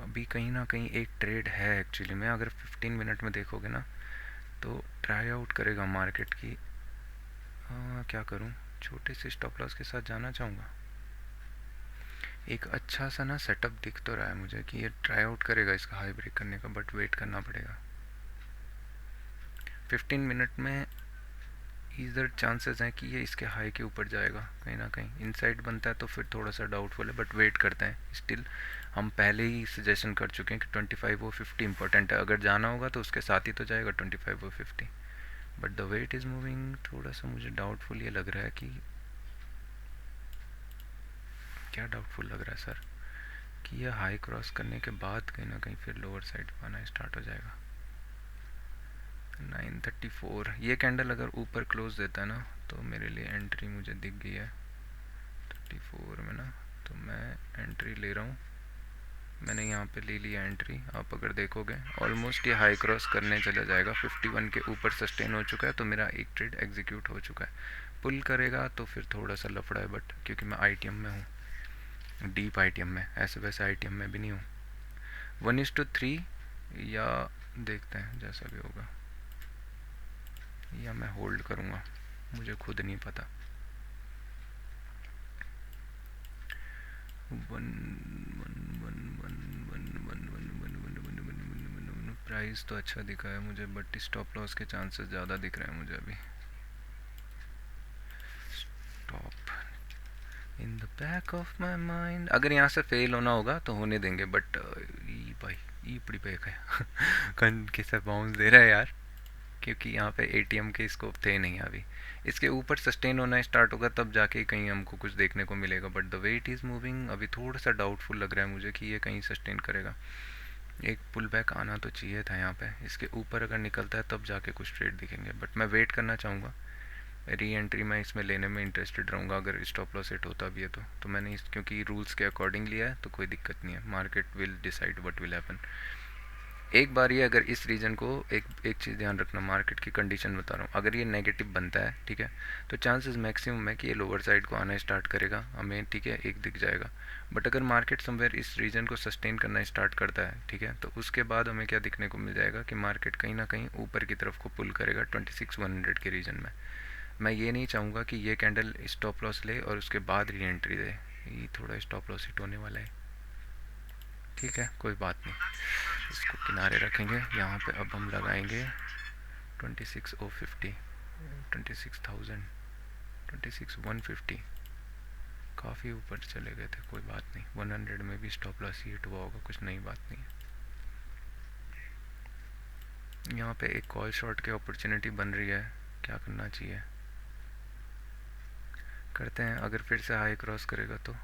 अभी कहीं ना कहीं एक ट्रेड है एक्चुअली में, अगर 15 मिनट में देखोगे ना तो ट्राई आउट करेगा मार्केट की। क्या करूँ, छोटे से स्टॉप लॉस के साथ जाना चाहूँगा। एक अच्छा सा ना सेटअप दिख तो रहा है मुझे कि ये ट्राई आउट करेगा इसका हाई ब्रेक करने का, बट वेट करना पड़ेगा। 15 मिनट में इधर चांसेस हैं कि ये इसके हाई के ऊपर जाएगा, कहीं ना कहीं इनसाइड बनता है तो फिर थोड़ा सा डाउटफुल है, बट वेट करते हैं। स्टिल हम पहले ही सजेशन कर चुके हैं कि 25 और 50 इंपॉर्टेंट है, अगर जाना होगा तो उसके साथ ही तो जाएगा 25 और 50, but the wait is moving. थोड़ा सा मुझे डाउटफुल ये लग रहा है कि, क्या डाउटफुल लग रहा है सर, कि यह हाई क्रॉस करने के बाद कहीं ना कहीं फिर लोअर साइड आना स्टार्ट हो जाएगा। 934 ये कैंडल अगर ऊपर क्लोज देता है ना तो मेरे लिए एंट्री मुझे दिख गई है 34 में ना, तो मैं एंट्री ले रहा हूँ। मैंने यहाँ पे ले लिया एंट्री। आप अगर देखोगे ऑलमोस्ट ये हाई क्रॉस करने चला जाएगा, 51 के ऊपर सस्टेन हो चुका है, तो मेरा एक ट्रेड एग्जीक्यूट हो चुका है। पुल करेगा तो फिर थोड़ा सा लफड़ा है, बट क्योंकि मैं आईटीएम में हूँ, डीप आईटीएम में, ऐसे वैसे आईटीएम में भी नहीं हूँ। 1:3 या देखते हैं जैसा भी होगा, या मैं होल्ड करूँगा, मुझे खुद नहीं पता। प्राइस तो अच्छा दिखा है मुझे, बट स्टॉप लॉस के चांसेस ज़्यादा दिख रहे हैं मुझे अभी। Stop in the back of my mind, अगर यहाँ से फेल होना होगा तो होने देंगे, बट भाई ये बड़ी बैक है। कन किसे बाउंस दे रहा है यार, क्योंकि यहाँ पे एटीएम के स्कोप थे नहीं अभी। इसके ऊपर सस्टेन होना स्टार्ट होगा तब जाके कहीं हमको कुछ देखने को मिलेगा, but the wait is moving. अभी थोड़ा सा डाउटफुल लग रहा है मुझे कि ये कहीं सस्टेन करेगा। एक पुल बैक आना तो चाहिए था यहाँ पे, इसके ऊपर अगर निकलता है तब जाके कुछ ट्रेड दिखेंगे, बट मैं वेट करना चाहूँगा। री एंट्री मैं इसमें लेने में इंटरेस्टेड रहूँगा अगर स्टॉप लॉस हिट होता भी है तो मैंने इस, क्योंकि रूल्स के अकॉर्डिंग लिया है तो कोई दिक्कत नहीं है। Market will decide what will happen. एक बार ये अगर इस रीजन को, एक चीज़ ध्यान रखना, मार्केट की कंडीशन बता रहा हूँ, अगर ये नेगेटिव बनता है, ठीक है, तो चांसेस मैक्सिमम है कि ये लोअर साइड को आना स्टार्ट करेगा हमें, ठीक है, एक दिख जाएगा। बट अगर मार्केट समवेयर इस रीजन को सस्टेन करना स्टार्ट करता है, ठीक है, तो उसके बाद हमें क्या दिखने को मिल जाएगा कि मार्केट कहीं ना कहीं ऊपर की तरफ को पुल करेगा 26,100 के रीजन में। मैं ये नहीं चाहूँगा कि ये कैंडल स्टॉप लॉस ले और उसके बाद री एंट्री दे, ये थोड़ा स्टॉप लॉस हिट होने वाला है। ठीक है, कोई बात नहीं, इसको किनारे रखेंगे। यहाँ पे अब हम लगाएंगे 26,050, 26,000, 26,150। काफ़ी ऊपर चले गए थे, कोई बात नहीं, 100 में भी स्टॉप लॉस हिट हुआ होगा, कुछ नई बात नहीं है। यहाँ पे एक कॉल शॉर्ट की अपॉर्चुनिटी बन रही है, क्या करना चाहिए, करते हैं। अगर फिर से हाई क्रॉस करेगा तो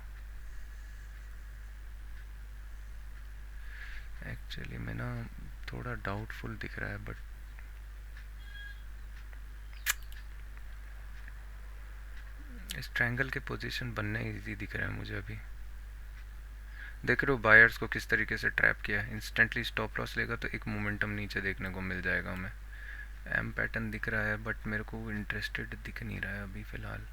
एक्चुअली में ना थोड़ा डाउटफुल दिख रहा है, बट इस ट्रायंगल के पोजीशन बनने इजी दिख रहा है मुझे अभी। देख रहे हो बायर्स को किस तरीके से ट्रैप किया है, इंस्टेंटली स्टॉप लॉस लेगा तो एक मोमेंटम नीचे देखने को मिल जाएगा हमें। एम पैटर्न दिख रहा है, बट मेरे को इंटरेस्टेड दिख नहीं रहा है अभी फ़िलहाल।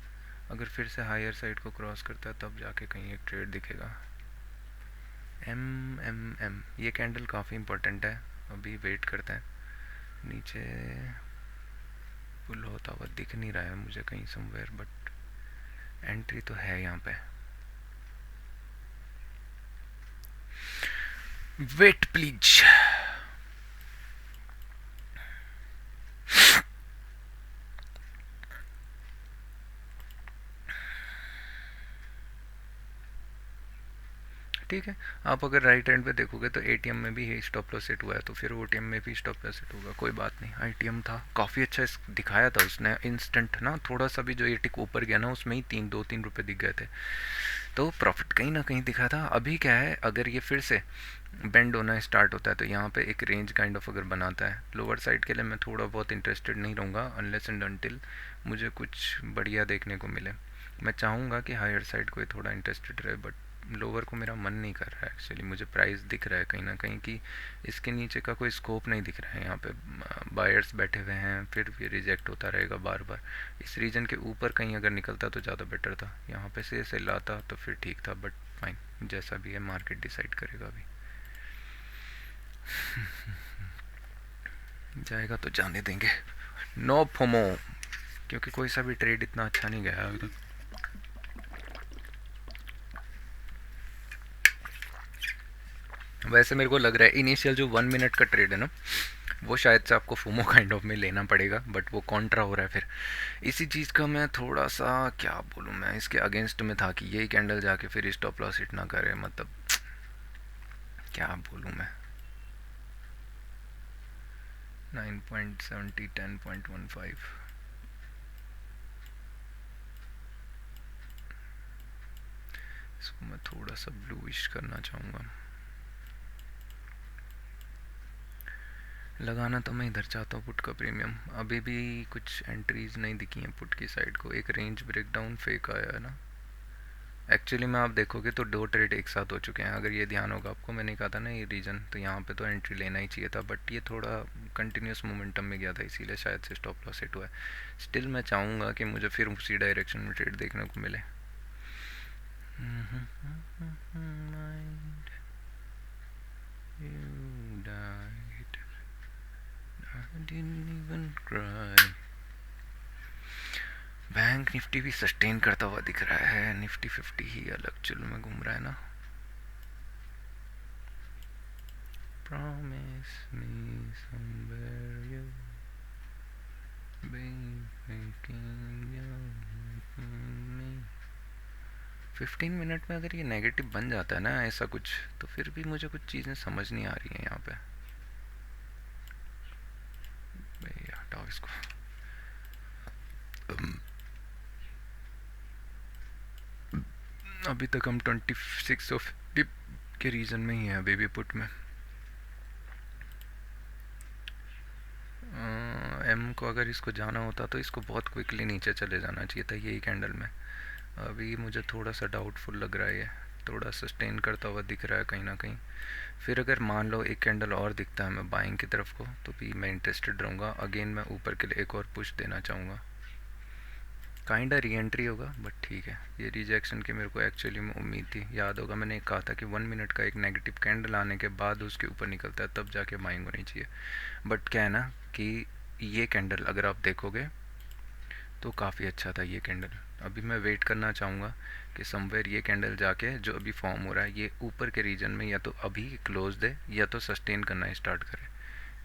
अगर फिर से हायर साइड को क्रॉस करता है तब जाके कहीं एक ट्रेड दिखेगा। एम एम एम ये कैंडल काफ़ी इंपॉर्टेंट है, अभी वेट करते हैं। नीचे पुल होता हुआ दिख नहीं रहा है मुझे कहीं समवेयर, बट एंट्री तो है यहाँ पे, वेट प्लीज। ठीक है, आप अगर राइट हैंड पे देखोगे तो एटीएम में भी स्टॉप लॉस सेट हुआ है, तो फिर ओटीएम में भी स्टॉप लॉस सेट होगा, कोई बात नहीं। आईटीएम था काफ़ी अच्छा दिखाया था उसने इंस्टेंट ना, थोड़ा सा भी जो ये टिक ऊपर गया ना उसमें ही 2-3 रुपए दिख गए थे, तो प्रॉफिट कहीं ना कहीं दिखा था। अभी क्या है, अगर ये फिर से बेंड होना स्टार्ट होता है तो यहाँ पे एक रेंज काइंड ऑफ अगर बनाता है लोअर साइड के लिए, मैं थोड़ा बहुत इंटरेस्टेड नहीं रहूँगा अनलेस एंड अनटिल मुझे कुछ बढ़िया देखने को मिले। मैं चाहूँगा कि हायर साइड को थोड़ा इंटरेस्टेड रहे, बट लोअर को मेरा मन नहीं कर रहा है एक्चुअली। मुझे प्राइस दिख रहा है कहीं ना कहीं कि इसके नीचे का कोई स्कोप नहीं दिख रहा है। यहाँ पे बायर्स बैठे हुए हैं, फिर भी रिजेक्ट होता रहेगा बार बार। इस रीजन के ऊपर कहीं अगर निकलता तो ज़्यादा बेटर था, यहाँ पे से ऐसे लाता तो फिर ठीक था, बट फाइन, जैसा भी है मार्केट डिसाइड करेगा अभी। जाएगा तो जाने देंगे, नो फोमो, क्योंकि कोई सा भी ट्रेड इतना अच्छा नहीं गया अभी तक। वैसे मेरे को लग रहा है इनिशियल जो 1 मिनट का ट्रेड है ना, वो शायद से आपको फोमो काइंड ऑफ में लेना पड़ेगा, बट वो कॉन्ट्रा हो रहा है फिर। इसी चीज़ का मैं थोड़ा सा क्या बोलूँ, मैं इसके अगेंस्ट में था कि यही कैंडल जाके फिर स्टॉप लॉस हिट ना करे, मतलब क्या बोलूँ मैं। 9.70 10.15, इसको मैं थोड़ा सा ब्लूइश करना चाहूँगा। लगाना तो मैं इधर चाहता हूँ पुट का प्रीमियम। अभी भी कुछ एंट्रीज नहीं दिखी हैं पुट की साइड को, एक रेंज ब्रेकडाउन फेक आया है ना। एक्चुअली में आप देखोगे तो 2 ट्रेड एक साथ हो चुके हैं, अगर ये ध्यान होगा आपको, मैंने कहा था ना ये रीजन, तो यहाँ पे तो एंट्री लेना ही चाहिए था, बट ये थोड़ा कंटिन्यूस मोमेंटम में गया था, इसीलिए शायद से स्टॉप लॉस हिट हुआ है। स्टिल मैं चाहूँगा कि मुझे फिर उसी डायरेक्शन में ट्रेड देखने को मिले। बैंक निफ्टी भी सस्टेन करता हुआ दिख रहा है, निफ्टी 50 ही अलग चुल में घूम रहा है ना। Promise me somewhere you'll be thinking of me। 15 minute में अगर ये नेगेटिव बन जाता है ना ऐसा कुछ, तो फिर भी मुझे कुछ चीज़ें समझ नहीं आ रही हैं यहाँ पे। भैया हटाओ इसको। अभी तक हम 26 ऑफ डिप के रीजन में ही हैं अभी भी पुट में। एम को अगर इसको जाना होता तो इसको बहुत क्विकली नीचे चले जाना चाहिए था यही कैंडल में। अभी मुझे थोड़ा सा डाउटफुल लग रहा है, ये थोड़ा सस्टेन करता हुआ दिख रहा है कहीं ना कहीं। फिर अगर मान लो एक कैंडल और दिखता है मैं बाइंग की तरफ को, तो भी मैं इंटरेस्टेड रहूँगा। अगेन मैं ऊपर के लिए एक और पुश देना चाहूँगा, काइंडा री एंट्री होगा, बट ठीक है। ये रिजेक्शन की मेरे को एक्चुअली में उम्मीद थी, याद होगा मैंने कहा था कि 1 मिनट का एक नेगेटिव कैंडल आने के बाद उसके ऊपर निकलता है तब जाके बाइंग होनी चाहिए। बट क्या है ना कि ये कैंडल अगर आप देखोगे तो काफ़ी अच्छा था ये कैंडल। अभी मैं वेट करना चाहूँगा कि समवेयर ये कैंडल जाके जो अभी फॉर्म हो रहा है ये ऊपर के रीजन में या तो अभी क्लोज दे या तो सस्टेन करना स्टार्ट करे,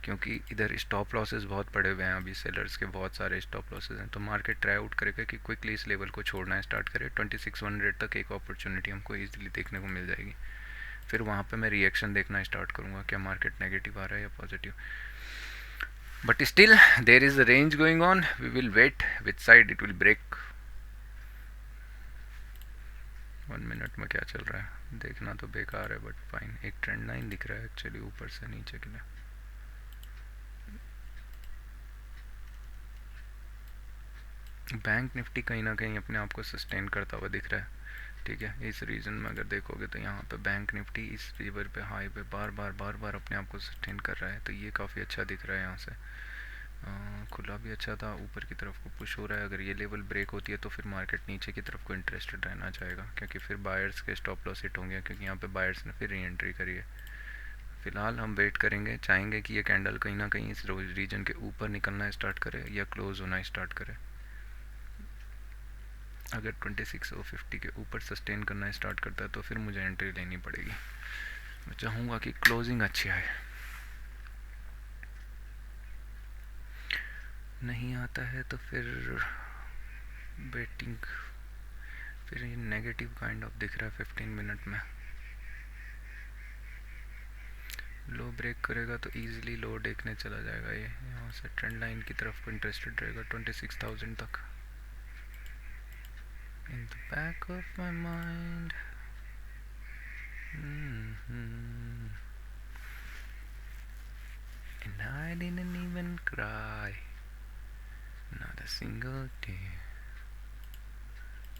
क्योंकि इधर स्टॉप लॉसेस बहुत पड़े हुए हैं अभी, सेलर्स के बहुत सारे स्टॉप लॉसेस हैं। तो मार्केट ट्राई आउट करेगा कि क्विकली इस लेवल को छोड़ना स्टार्ट करे। 2600 तक एक अपॉर्चुनिटी हमको ईजिली देखने को मिल जाएगी, फिर वहाँ पे मैं रिएक्शन देखना स्टार्ट करूँगा, क्या मार्केट नेगेटिव आ रहा है या positive. But still there is a range going on, we will wait which side it will break. 1 minute में क्या चल रहा है देखना तो बेकार है, बट फाइन। एक ट्रेंड लाइन दिख रहा है एक्चुअली ऊपर से नीचे के लिए। बैंक निफ्टी कहीं ना कहीं अपने आप को सस्टेन करता हुआ दिख रहा है, ठीक है। इस रीजन में अगर देखोगे तो यहाँ पे बैंक निफ्टी इस रिवर पे हाई पे बार बार अपने आप को सस्टेन कर रहा है, तो ये काफ़ी अच्छा दिख रहा है। यहाँ से खुला भी अच्छा था, ऊपर की तरफ को पुश हो रहा है। अगर ये लेवल ब्रेक होती है तो फिर मार्केट नीचे की तरफ को इंटरेस्टेड रहना चाहेगा, क्योंकि फिर बायर्स के स्टॉप लॉस हिट होंगे, क्योंकि यहाँ पे बायर्स ने फिर री एंट्री करी है। फिलहाल हम वेट करेंगे, चाहेंगे कि ये कैंडल कहीं ना कहीं इस रीजन के ऊपर निकलना स्टार्ट करे या क्लोज होना स्टार्ट करे। अगर 2650 के ऊपर सस्टेन करना स्टार्ट करता है तो फिर मुझे एंट्री लेनी पड़ेगी। मैं चाहूँगा कि क्लोजिंग अच्छी आए। नहीं आता है तो फिर वेटिंग, फिर ये नेगेटिव काइंड ऑफ दिख रहा है 15 मिनट में। लो ब्रेक करेगा तो इजीली लो देखने चला जाएगा ये, यहाँ से ट्रेंड लाइन की तरफ इंटरेस्टेड रहेगा 26,000 तक। In the back of my mind and I didn't even cry, not a single tear.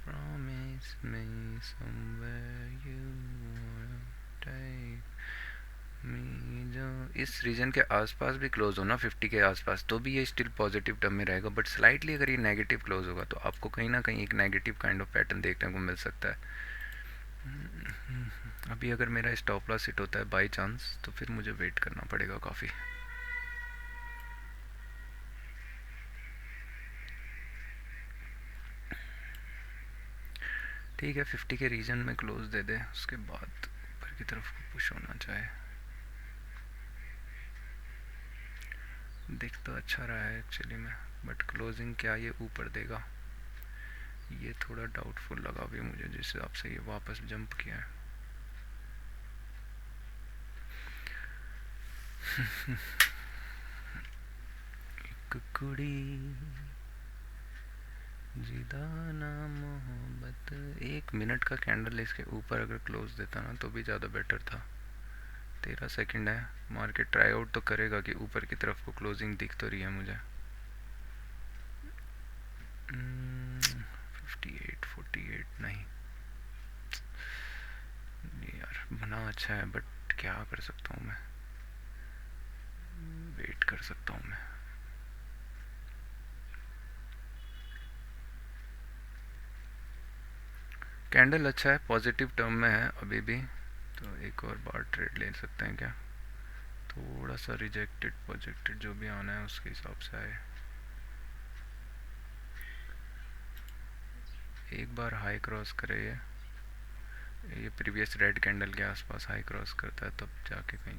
Promise me somewhere you wanna take me। जो इस रीजन के आसपास भी क्लोज हो ना 50 के आसपास, तो भी ये स्टिल पॉजिटिव टर्म में रहेगा, बट स्लाइटली अगर ये नेगेटिव क्लोज होगा तो आपको कहीं ना कहीं एक नेगेटिव काइंड ऑफ पैटर्न देखने को मिल सकता है। अभी अगर मेरा स्टॉप लॉस हिट होता है बाई चांस तो फिर मुझे वेट करना पड़ेगा काफ़ी। ठीक है, 50 के रीजन में क्लोज दे दे, उसके बाद ऊपर की तरफ पुश होना चाहे। दिख तो अच्छा रहा है एक्चुअली में, बट क्लोजिंग क्या ये ऊपर देगा ये थोड़ा डाउटफुल लगा भी मुझे, जिस हिसाब से ये वापस जंप किया है। कुड़ी जिदाना मोहब्बत, 1 मिनट का कैंडल इसके ऊपर अगर क्लोज देता ना तो भी ज़्यादा बेटर था। 13 सेकंड है, मार्केट ट्राई आउट तो करेगा कि ऊपर की तरफ को क्लोजिंग दिख तो रही है मुझे। 58 48 नहीं यार, बना अच्छा है बट क्या कर सकता हूँ मैं, वेट कर सकता हूँ मैं। कैंडल अच्छा है, पॉजिटिव टर्म में है अभी भी, तो एक और बार ट्रेड ले सकते हैं क्या। थोड़ा सा रिजेक्टेड प्रोजेक्टेड जो भी आना है उसके हिसाब से आए। एक बार हाई क्रॉस करे ये प्रीवियस रेड कैंडल के आसपास हाई क्रॉस करता है तब जाके कहीं।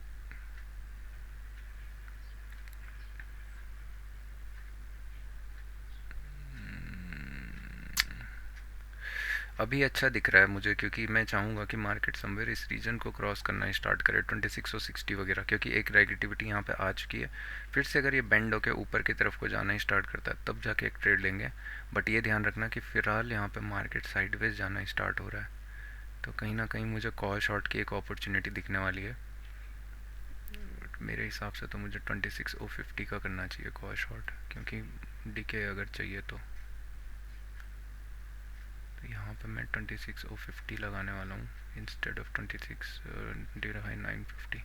अभी अच्छा दिख रहा है मुझे, क्योंकि मैं चाहूँगा कि मार्केट समवेयर इस रीजन को क्रॉस करना स्टार्ट करे 26 और 60 वगैरह, क्योंकि एक नेगेटिविटी यहाँ पे आ चुकी है। फिर से अगर ये बेंड होकर ऊपर की तरफ को जाना स्टार्ट करता है तब जाके एक ट्रेड लेंगे। बट ये ध्यान रखना कि फ़िलहाल यहाँ पे मार्केट साइडवेज जाना स्टार्ट हो रहा है, तो कहीं ना कहीं मुझे कॉल शॉट की एक अपॉर्चुनिटी दिखने वाली है। मेरे हिसाब से तो मुझे 26,050 का करना चाहिए कॉल शॉट, क्योंकि डीके अगर चाहिए तो यहाँ पे मैं 26,050 लगाने वाला हूँ इंस्टेड ऑफ 26,950।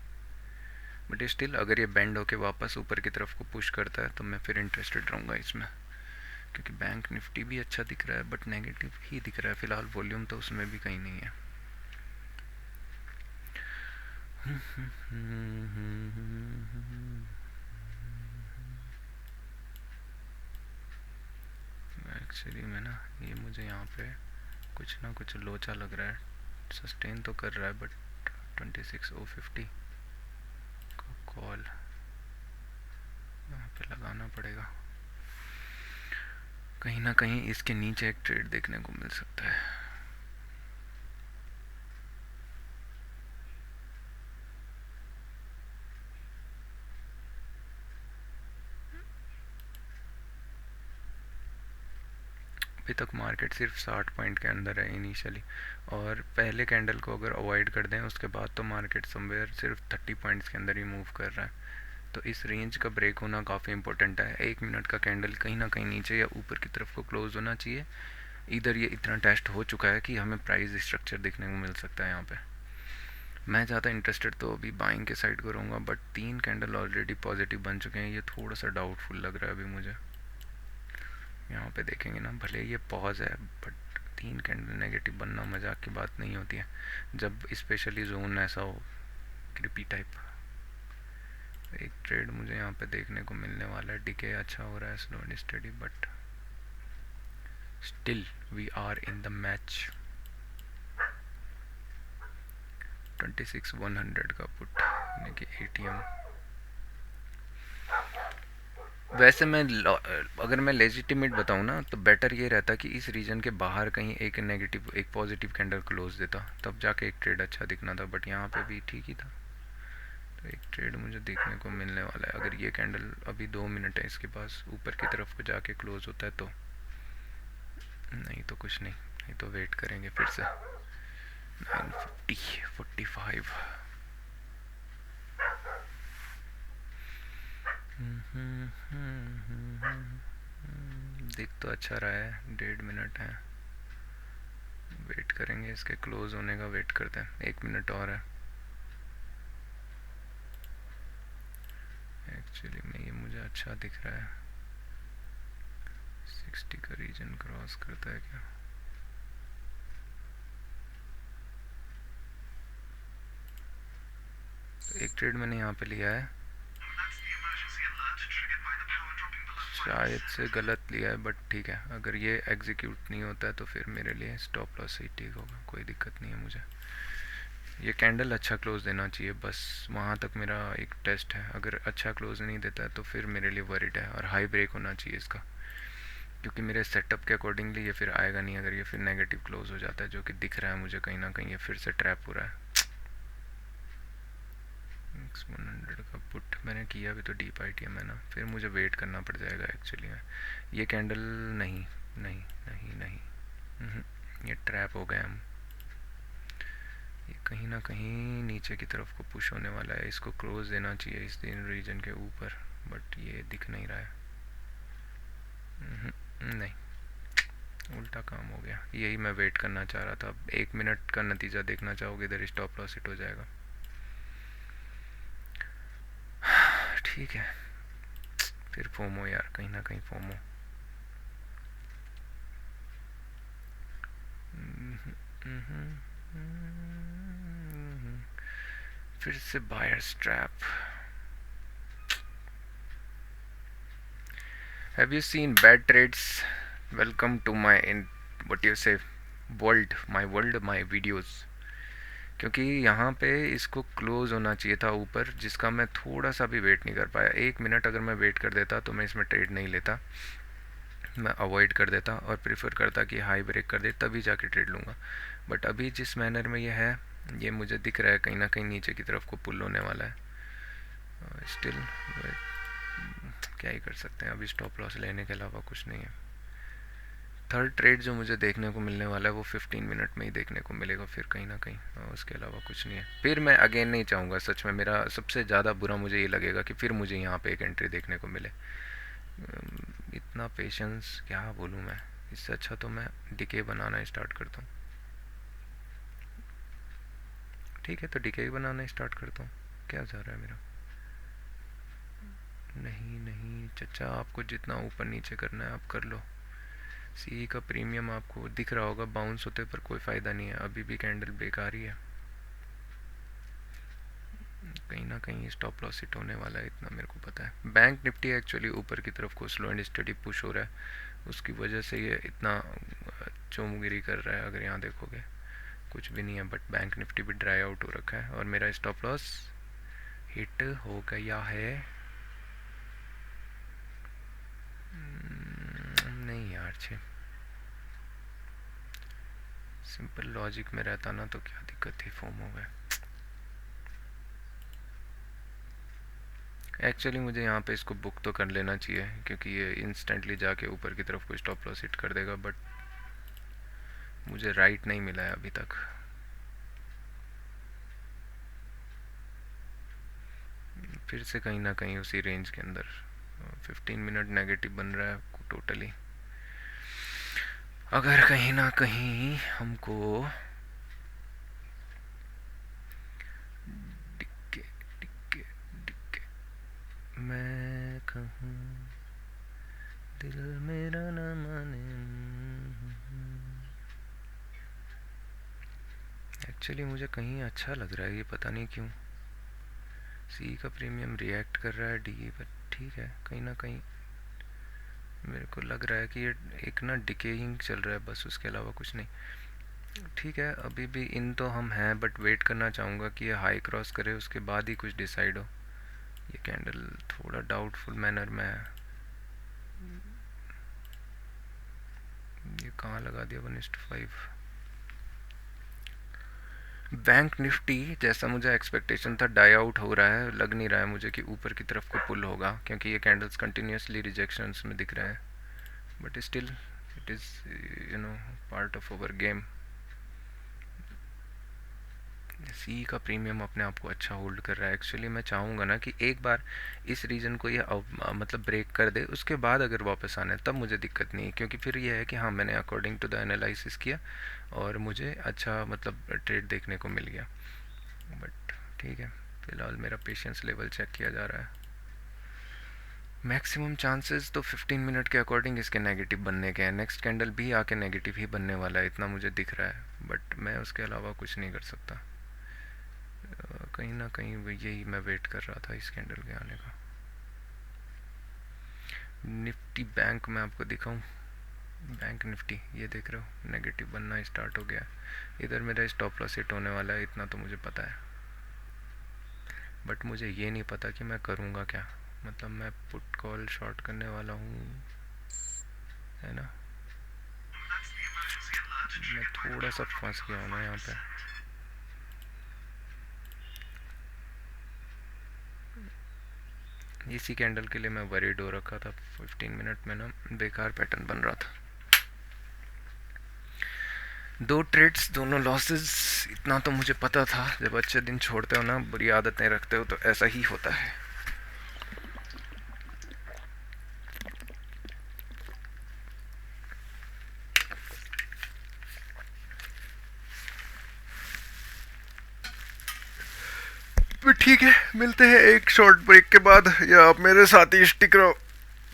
बट स्टिल अगर ये बेंड होके वापस ऊपर की तरफ को पुश करता है तो मैं फिर इंटरेस्टेड रहूँगा इसमें, क्योंकि बैंक निफ्टी भी अच्छा दिख रहा है बट नेगेटिव ही दिख रहा है फिलहाल, वॉल्यूम तो उसमें भी कहीं नहीं है। एक्चुअली में ना ये मुझे यहाँ पे कुछ ना कुछ लोचा लग रहा है, सस्टेन तो कर रहा है बट 26,050 को कॉल यहाँ पे लगाना पड़ेगा। कहीं ना कहीं इसके नीचे एक ट्रेड देखने को मिल सकता है। अभी तक मार्केट सिर्फ 60 पॉइंट के अंदर है इनिशियली, और पहले कैंडल को अगर अवॉइड कर दें उसके बाद तो मार्केट समवेयर सिर्फ 30 पॉइंट्स के अंदर ही मूव कर रहा है। तो इस रेंज का ब्रेक होना काफ़ी इंपॉर्टेंट है। 1 मिनट का कैंडल कहीं ना कहीं नीचे या ऊपर की तरफ को क्लोज होना चाहिए। इधर ये इतना टेस्ट हो चुका है कि हमें प्राइस स्ट्रक्चर देखने को मिल सकता है यहाँ पे। मैं ज़्यादा इंटरेस्टेड तो अभी बाइंग के साइड को रहूँगा, बट 3 कैंडल ऑलरेडी पॉजिटिव बन चुके हैं, ये थोड़ा सा डाउटफुल लग रहा है अभी मुझे। यहाँ पे देखेंगे ना, भले ये पॉज है बट 3 कैंडल नेगेटिव बनना मजाक की बात नहीं होती है, जब स्पेशली जोन ऐसा हो क्रिपी टाइप। एक ट्रेड मुझे यहाँ पे देखने को मिलने वाला है, डीके अच्छा हो रहा है slow and study, but Still we are in the match. 26,100 का पुट यानी कि ATM। वैसे मैं अगर मैं लेजिटिमेट बताऊँ ना तो बेटर ये रहता कि इस रीजन के बाहर कहीं एक नेगेटिव एक पॉजिटिव कैंडल क्लोज देता, तब जाके एक ट्रेड अच्छा दिखना था, बट यहाँ पे भी ठीक ही था। तो एक ट्रेड मुझे देखने को मिलने वाला है। अगर ये कैंडल अभी 2 मिनट है इसके पास ऊपर की तरफ को जाके क्लोज होता है तो, नहीं तो कुछ नहीं, नहीं तो वेट करेंगे फिर से 950 45। दिख तो अच्छा रहा है, 1.5 मिनट है, वेट करेंगे इसके क्लोज होने का, वेट करते हैं 1 मिनट और है। एक्चुअली में ये मुझे अच्छा दिख रहा है, 60 का रीजन क्रॉस करता है क्या? तो एक ट्रेड मैंने यहाँ पे लिया है, शायद से गलत लिया है, बट ठीक है, अगर ये एग्जीक्यूट नहीं होता है तो फिर मेरे लिए स्टॉप लॉस ही ठीक होगा, कोई दिक्कत नहीं है मुझे। ये कैंडल अच्छा क्लोज देना चाहिए, बस वहाँ तक मेरा एक टेस्ट है। अगर अच्छा क्लोज नहीं देता है तो फिर मेरे लिए वरीड है, और हाई ब्रेक होना चाहिए इसका, क्योंकि मेरे सेटअप के अकॉर्डिंगली ये फिर आएगा नहीं। अगर ये फिर नेगेटिव क्लोज हो जाता है, जो कि दिख रहा है मुझे कहीं ना कहीं ये फिर से ट्रैप हो रहा है। X100 का पुट मैंने किया भी तो डीप ITM है ना, फिर मुझे वेट करना पड़ जाएगा एक्चुअली में। ये कैंडल नहीं नहीं नहीं नहीं, ये ट्रैप हो गए हम। ये कहीं ना कहीं नीचे की तरफ को पुश होने वाला है, इसको क्लोज देना चाहिए इस दिन रीजन के ऊपर, बट ये दिख नहीं रहा है। नहीं, उल्टा काम हो गया, यही मैं वेट करना चाह रहा था। 1 मिनट का नतीजा देखना चाहोगे, इधर स्टॉप लॉस हिट हो जाएगा। ठीक है, फिर फोमो यार, कहीं ना कहीं फोमो। फिर से buyers trap. Have you seen bad trades? Welcome to my in what you say world my videos. क्योंकि यहाँ पे इसको क्लोज होना चाहिए था ऊपर, जिसका मैं थोड़ा सा भी वेट नहीं कर पाया। 1 मिनट अगर मैं वेट कर देता तो मैं इसमें ट्रेड नहीं लेता, मैं अवॉइड कर देता और प्रेफर करता कि हाई ब्रेक कर दे तभी जाके ट्रेड लूँगा। बट अभी जिस मैनर में ये है, ये मुझे दिख रहा है कहीं ना कहीं नीचे की तरफ को पुल होने वाला है। स्टिल क्या ही कर सकते हैं, अभी स्टॉप लॉस लेने के अलावा कुछ नहीं है। थर्ड ट्रेड जो मुझे देखने को मिलने वाला है वो 15 मिनट में ही देखने को मिलेगा फिर कहीं ना कहीं, और उसके अलावा कुछ नहीं है। फिर मैं अगेन नहीं चाहूँगा, सच में मेरा सबसे ज़्यादा बुरा मुझे ये लगेगा कि फिर मुझे यहाँ पे एक एंट्री देखने को मिले। इतना पेशेंस क्या बोलूँ मैं, इससे अच्छा तो मैं डिके बनाना स्टार्ट करता हूँ। ठीक है, तो डिके ही बनाना स्टार्ट करता हूँ, क्या जा रहा है मेरा? नहीं नहीं चचा, आपको जितना ऊपर नीचे करना है आप कर लो। सी का प्रीमियम आपको दिख रहा होगा, बाउंस होते पर कोई फ़ायदा नहीं है, अभी भी कैंडल बेकार ही है। कहीं ना कहीं स्टॉप लॉस हिट होने वाला है, इतना मेरे को पता है। बैंक निफ्टी एक्चुअली ऊपर की तरफ को स्लो एंड स्टडी पुश हो रहा है, उसकी वजह से ये इतना चोमगिरी कर रहा है। अगर यहाँ देखोगे कुछ भी नहीं है, बट बैंक निफ्टी भी ड्राई आउट हो रखा है और मेरा स्टॉप लॉस हिट हो गया है। नहीं यार, छे सिंपल लॉजिक में रहता ना तो क्या दिक्कत थी, फोम हो गया। एक्चुअली मुझे यहाँ पे इसको बुक तो कर लेना चाहिए, क्योंकि ये इंस्टेंटली जाके ऊपर की तरफ कोई स्टॉप लॉस हिट कर देगा, बट मुझे राइट नहीं मिला है अभी तक। फिर से कहीं ना कहीं उसी रेंज के अंदर 15 मिनट नेगेटिव बन रहा है टोटली। अगर कहीं ना कहीं हमको डिक्के डिक्के डिक्के मैं कहूँ दिल मेरा न माने। एक्चुअली मुझे कहीं अच्छा लग रहा है ये, पता नहीं क्यों। सी का प्रीमियम रिएक्ट कर रहा है डी पर, ठीक है, कहीं ना कहीं मेरे को लग रहा है कि ये एक ना डिकेइंग चल रहा है बस, उसके अलावा कुछ नहीं। ठीक है, अभी भी इन तो हम हैं, बट वेट करना चाहूँगा कि ये हाई क्रॉस करे, उसके बाद ही कुछ डिसाइड हो। ये कैंडल थोड़ा डाउटफुल मैनर में है। ये कहाँ लगा दिया 1:5। बैंक निफ्टी जैसा मुझे एक्सपेक्टेशन था डाई आउट हो रहा है, लग नहीं रहा है मुझे कि ऊपर की तरफ को पुल होगा, क्योंकि ये कैंडल्स कंटिन्यूसली रिजेक्शंस में दिख रहे हैं। But still it is part of over game. सी का प्रीमियम अपने आप को अच्छा होल्ड कर रहा है। एक्चुअली मैं चाहूँगा ना कि एक बार इस रीजन को ये मतलब ब्रेक कर दे, उसके बाद अगर वापस आना है तब मुझे दिक्कत नहीं है, क्योंकि फिर ये है कि हाँ मैंने अकॉर्डिंग टू द एनालिसिस किया और मुझे अच्छा मतलब ट्रेड देखने को मिल गया। बट ठीक है, फ़िलहाल मेरा पेशेंस लेवल चेक किया जा रहा है। मैक्सिमम चांसेस तो 15 मिनट के अकॉर्डिंग इसके नेगेटिव बनने के हैं। नेक्स्ट कैंडल भी आके नेगेटिव ही बनने वाला है, इतना मुझे दिख रहा है, बट मैं उसके अलावा कुछ नहीं कर सकता। कहीं ना कहीं यही मैं वेट कर रहा था इस कैंडल के आने का। निफ्टी बैंक मैं आपको दिखाऊं, बैंक निफ्टी ये देख रहे हो नेगेटिव बनना स्टार्ट हो गया। इधर मेरा स्टॉप लॉस हिट होने वाला है, इतना तो मुझे पता है, बट मुझे ये नहीं पता कि मैं करूँगा क्या। मतलब मैं पुट कॉल शॉर्ट करने वाला हूँ, है ना। मैं थोड़ा सा फंस गया हूँ ना यहाँ पे। इसी कैंडल के लिए मैं वरीड हो रखा था, 15 मिनट में ना बेकार पैटर्न बन रहा था। दो ट्रेड्स दोनों लॉसेस, इतना तो मुझे पता था। जब अच्छे दिन छोड़ते हो ना, बुरी आदतें रखते हो, तो ऐसा ही होता है। ठीक है, मिलते हैं एक शॉर्ट ब्रेक के बाद, या आप मेरे साथ ही स्टिक रहो।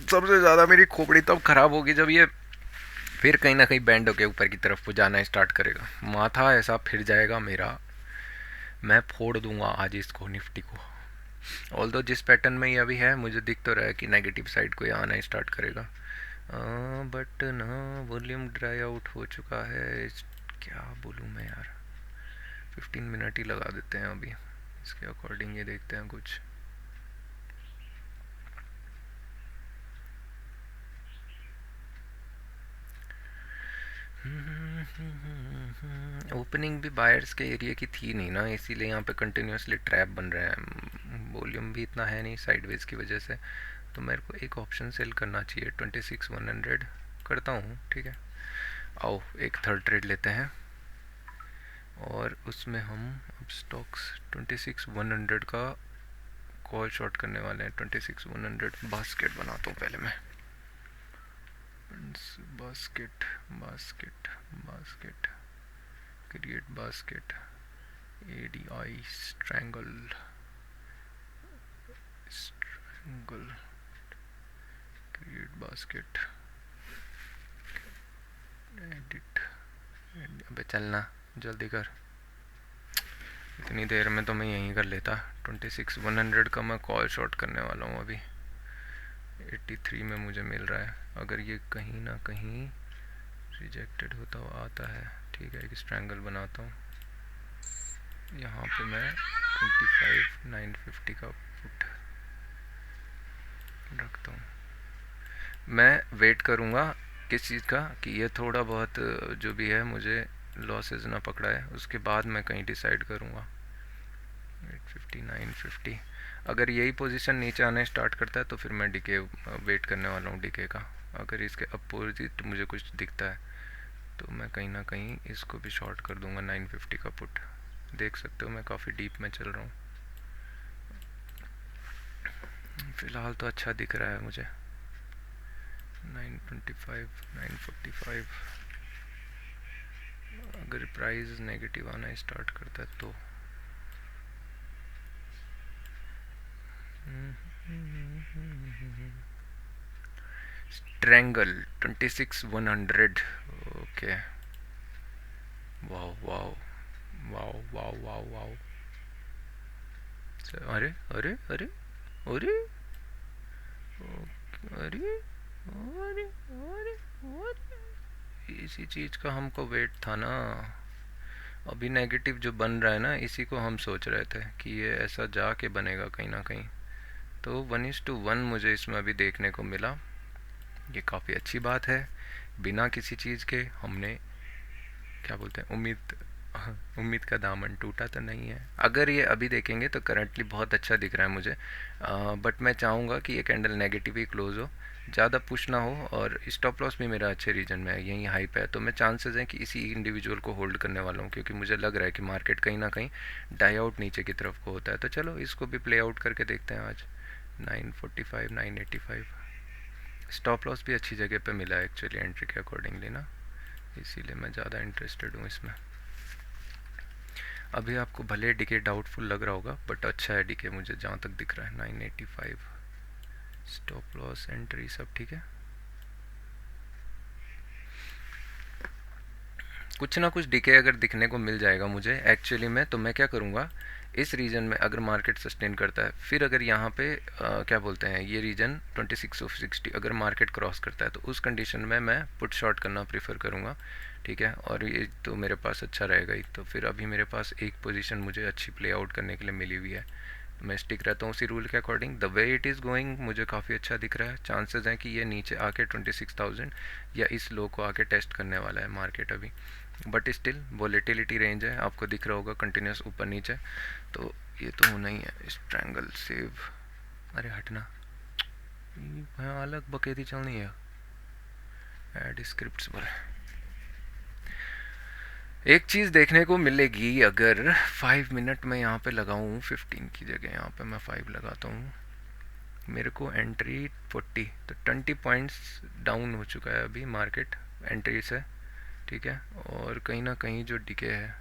सबसे ज़्यादा मेरी खोपड़ी तब खराब होगी जब ये फिर कहीं ना कहीं बैंड होके ऊपर की तरफ को जाना स्टार्ट करेगा। माथा ऐसा फिर जाएगा मेरा, मैं फोड़ दूंगा आज इसको, निफ्टी को। ऑल्दो जिस पैटर्न में ये अभी है, मुझे दिख तो रहा है कि नेगेटिव साइड को ये आना स्टार्ट करेगा, बट ना वॉल्यूम ड्राई आउट हो चुका है। क्या बोलूँ मैं यार, 15 मिनट ही लगा देते हैं अभी, इसके अकॉर्डिंग ये देखते हैं कुछ। ओपनिंग भी बायर्स के एरिया की थी नहीं ना, इसीलिए यहाँ पे कंटिन्यूसली ट्रैप बन रहे हैं। वॉल्यूम भी इतना है नहीं साइडवेज की वजह से, तो मेरे को एक ऑप्शन सेल करना चाहिए। 26,100 करता हूँ, ठीक है। आओ एक थर्ड ट्रेड लेते हैं, और उसमें हम अब स्टॉक्स 26,100 का कॉल शॉर्ट करने वाले हैं। 26,100 बास्केट बनाता हूँ पहले मैं। Basket basket basket create basket, ADI strangle strangle create basket edit. अबे चलना जल्दी कर, इतनी देर में तो मैं यहीं कर लेता। 26,100 का मैं कॉल शॉर्ट करने वाला हूँ अभी। 83 में मुझे मिल रहा है, अगर ये कहीं ना कहीं रिजेक्टेड होता हुआ आता है, ठीक है, एक स्ट्रैंगल बनाता हूँ यहाँ पे मैं। 25,950 का पुट रखता हूँ। मैं वेट करूँगा किस चीज़ का, कि ये थोड़ा बहुत जो भी है मुझे लॉसेस ना पकड़ा है, उसके बाद मैं कहीं डिसाइड करूँगा। 859.50, अगर यही पोजीशन नीचे आने स्टार्ट करता है तो फिर मैं डीके वेट करने वाला हूँ डीके का। अगर इसके अपोजिट मुझे कुछ दिखता है तो मैं कहीं ना कहीं इसको भी शॉर्ट कर दूंगा। 950 का पुट देख सकते हो, मैं काफ़ी डीप में चल रहा हूँ। फ़िलहाल तो अच्छा दिख रहा है मुझे। 925 945, अगर प्राइस नेगेटिव आना स्टार्ट करता है तो triangle 26,100। Okay, wow wow wow wow wow wow. अरे अरे अरे अरे अरे, अरे अरे अरे, इसी चीज़ का हमको वेट था ना। अभी नेगेटिव जो बन रहा है ना, इसी को हम सोच रहे थे कि ये ऐसा जाके बनेगा कहीं ना कहीं। तो 1:1 मुझे इसमें अभी देखने को मिला। ये काफ़ी अच्छी बात है। बिना किसी चीज़ के हमने, क्या बोलते हैं, उम्मीद उम्मीद का दामन टूटा तो नहीं है। अगर ये अभी देखेंगे तो करंटली बहुत अच्छा दिख रहा है मुझे, बट मैं चाहूँगा कि ये कैंडल नेगेटिव ही क्लोज हो, ज़्यादा पुश ना हो। और स्टॉप लॉस भी मेरा अच्छे रीजन में है, यही हाई पे है, तो मैं चांसेस हैं कि इसी इंडिविजुअल को होल्ड करने वाला हूँ, क्योंकि मुझे लग रहा है कि मार्केट कहीं ना कहीं डाई आउट नीचे की तरफ को होता है। तो चलो इसको भी प्ले आउट करके देखते हैं आज। 945, 985 स्टॉप लॉस भी अच्छी जगह पे मिला है एक्चुअली एंट्री के अकॉर्डिंगली ना, इसीलिए मैं ज़्यादा इंटरेस्टेड हूँ इसमें। अभी आपको भले डीके डाउटफुल लग रहा होगा, बट अच्छा है डीके मुझे जहाँ तक दिख रहा है। 985 स्टॉप लॉस एंट्री सब ठीक है। कुछ ना कुछ डीके अगर दिखने को मिल जाएगा मुझे एक्चुअली में, तो मैं क्या करूँगा, इस रीजन में अगर मार्केट सस्टेन करता है, फिर अगर यहाँ पे क्या बोलते हैं, ये रीजन 2660 अगर मार्केट क्रॉस करता है, तो उस कंडीशन में मैं पुट शॉर्ट करना प्रीफर करूँगा। ठीक है, और ये तो मेरे पास अच्छा रहेगा ही। तो फिर अभी मेरे पास एक पोजीशन मुझे अच्छी प्ले आउट करने के लिए मिली हुई है, मैं स्टिक रहता हूँ उसी रूल के according. The way it is going मुझे काफ़ी अच्छा दिख रहा है। चांसेस हैं कि ये नीचे आके 26,000 या इस लो को आके टेस्ट करने वाला है मार्केट अभी, बट स्टिल वॉलेटिलिटी रेंज है, आपको दिख रहा होगा कंटिन्यूस ऊपर नीचे, तो ये तो होना ही है। स्ट्रैंगल सेव, अरे हटना, मैं अलग बकेती चलनी है। एड स्क्रिप्ट्स पर एक चीज़ देखने को मिलेगी, अगर 5 मिनट में यहाँ पे लगाऊँ 15 की जगह, यहाँ पे मैं 5 लगाता हूँ, मेरे को एंट्री 40, तो 20 पॉइंट्स डाउन हो चुका है अभी मार्केट एंट्री से। ठीक है, और कहीं ना कहीं जो डिके है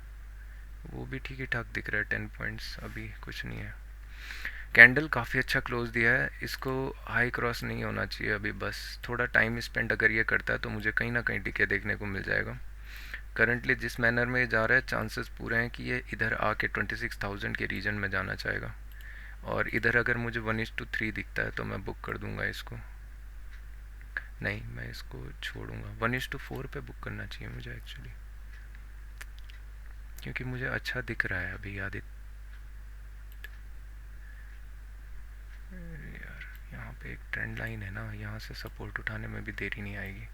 वो भी ठीक ही ठाक दिख रहा है, 10 पॉइंट्स, अभी कुछ नहीं है। कैंडल काफ़ी अच्छा क्लोज दिया है, इसको हाई क्रॉस नहीं होना चाहिए अभी, बस थोड़ा टाइम स्पेंड अगर ये करता है तो मुझे कहीं ना कहीं डिके देखने को मिल जाएगा। करंटली जिस मैनर में ये जा रहा है, चांसेस पूरे हैं कि ये इधर आके 26,000 के रीजन में जाना चाहेगा, और इधर अगर मुझे 1:3 दिखता है तो मैं बुक कर दूंगा इसको। नहीं, मैं इसको छोड़ूंगा, 1:4 पे बुक करना चाहिए मुझे एक्चुअली, क्योंकि मुझे अच्छा दिख रहा है अभी आदित्य। यार यहाँ पे एक ट्रेंड लाइन है ना, यहाँ से सपोर्ट उठाने में भी देरी नहीं आएगी।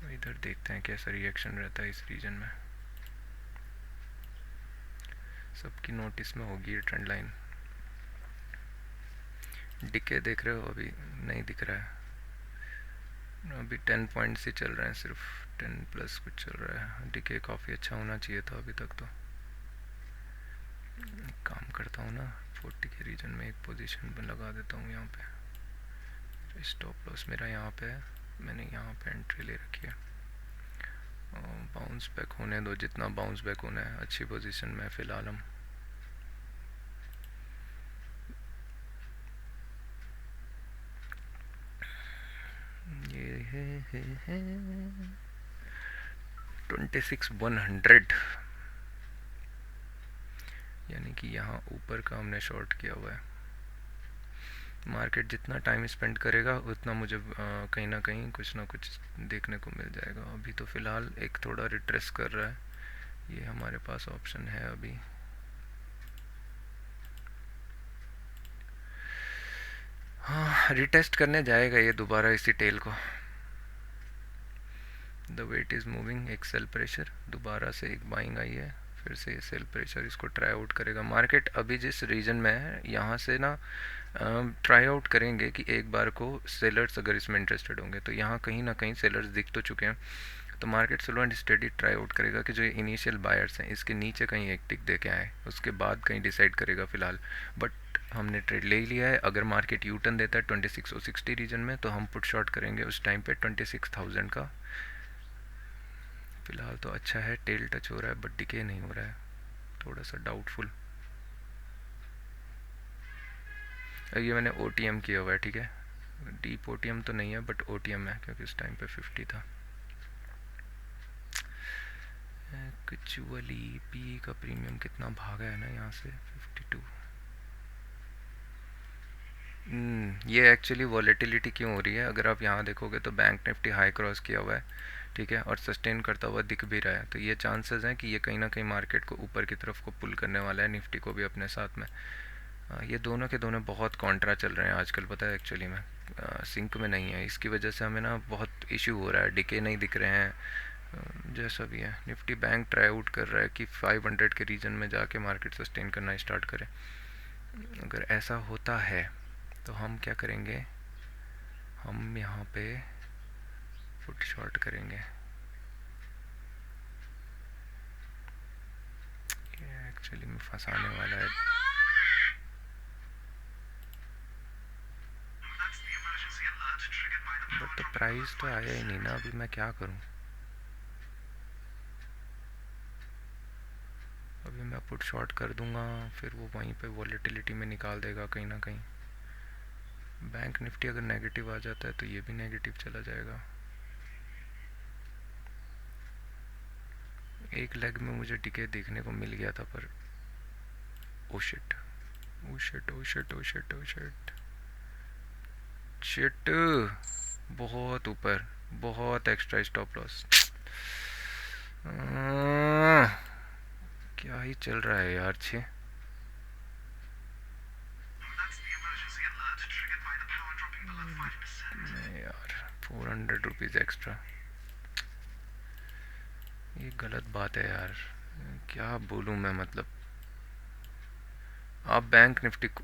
इधर देखते हैं कैसा रिएक्शन रहता है इस रीजन में। सबकी नोटिस में होगी ये ट्रेंड लाइन। डिके देख रहे हो, अभी नहीं दिख रहा है, अभी 10 पॉइंट्स ही चल रहे हैं, सिर्फ 10 प्लस कुछ चल रहा है। डिके काफ़ी अच्छा होना चाहिए था अभी तक। तो काम करता हूँ ना, 40 के रीजन में एक पोजीशन पर लगा देता हूँ यहाँ पे। स्टॉप लॉस मेरा यहाँ पे है, मैंने यहाँ पे एंट्री ले रखी है। बाउंस बैक होने दो, जितना बाउंस बैक होना है, अच्छी पोजीशन में फ़िलहाल हम। ये है 26,100, यानी कि यहाँ ऊपर का हमने शॉर्ट किया हुआ है। मार्केट जितना टाइम स्पेंड करेगा उतना मुझे कहीं ना कहीं कुछ ना कुछ देखने को मिल जाएगा। अभी तो फ़िलहाल एक थोड़ा रिट्रेस कर रहा है, ये हमारे पास ऑप्शन है अभी। हाँ, रिटेस्ट करने जाएगा ये दोबारा इसी टेल को। द वेट इज़ मूविंग, एक सेल प्रेशर, दोबारा से एक बाइंग आई है, फिर से ये सेल प्रेशर इसको ट्राई आउट करेगा। मार्केट अभी जिस रीजन में है यहाँ से ना ट्राई आउट करेंगे कि एक बार को सेलर्स अगर इसमें इंटरेस्टेड होंगे, तो यहाँ कहीं ना कहीं सेलर्स दिख तो चुके हैं, तो market slow and steady try out करेगा कि जो इनिशियल बायर्स हैं इसके नीचे कहीं एक टिक दे के आए, उसके बाद कहीं डिसाइड करेगा फ़िलहाल। बट हमने ट्रेड ले लिया है, अगर मार्केट यू टर्न देता है 2660 रीजन में, तो हम पुट शॉर्ट करेंगे उस टाइम पे 26,000 का। फ़िलहाल तो अच्छा है, टेल टच हो रहा है बट डिके नहीं हो रहा है, थोड़ा सा डाउटफुल। ये मैंने ओ किया हुआ है, ठीक है, डीप ओ तो नहीं है बट ओ है, क्योंकि उस टाइम पे 50 था। एक्चुअली पी का प्रीमियम कितना भागा है ना यहाँ से, 52। ये एक्चुअली वॉलेटिलिटी क्यों हो रही है, अगर आप यहाँ देखोगे तो बैंक निफ्टी हाई क्रॉस किया हुआ है, ठीक है, और सस्टेन करता हुआ दिख भी रहा है, तो ये चांसेस हैं कि ये कहीं ना कहीं मार्केट को ऊपर की तरफ को पुल करने वाला है, निफ्टी को भी अपने साथ में। ये दोनों के दोनों बहुत कॉन्ट्रा चल रहे हैं आजकल, पता है एक्चुअली में सिंक में नहीं है, इसकी वजह से हमें ना बहुत इशू हो रहा है, डिके नहीं दिख रहे हैं। जैसा भी है, निफ्टी बैंक ट्राई आउट कर रहा है कि 500 के रीजन में जाके मार्केट सस्टेन करना स्टार्ट करे। अगर ऐसा होता है तो हम क्या करेंगे, हम यहाँ पे फुट शॉर्ट करेंगे। ये एक्चुअली में फंसाने वाला है, बट तो प्राइस तो आया ही नहीं ना, अभी मैं क्या करूँ। अभी मैं पुट शॉर्ट कर दूंगा, फिर वो वहीं पे वॉलेटिलिटी में निकाल देगा कहीं ना कहीं। बैंक निफ्टी अगर नेगेटिव आ जाता है तो ये भी नेगेटिव चला जाएगा। एक लेग में मुझे टिके देखने को मिल गया था, पर oh shit, oh shit, oh shit, oh shit, oh shit, shit, बहुत ऊपर, बहुत एक्स्ट्रा स्टॉप लॉस। क्या ही चल रहा है यार, छे यार, 400 रुपीज़ एक्स्ट्रा, ये गलत बात है यार, क्या बोलूँ मैं, मतलब आप बैंक निफ्टी को,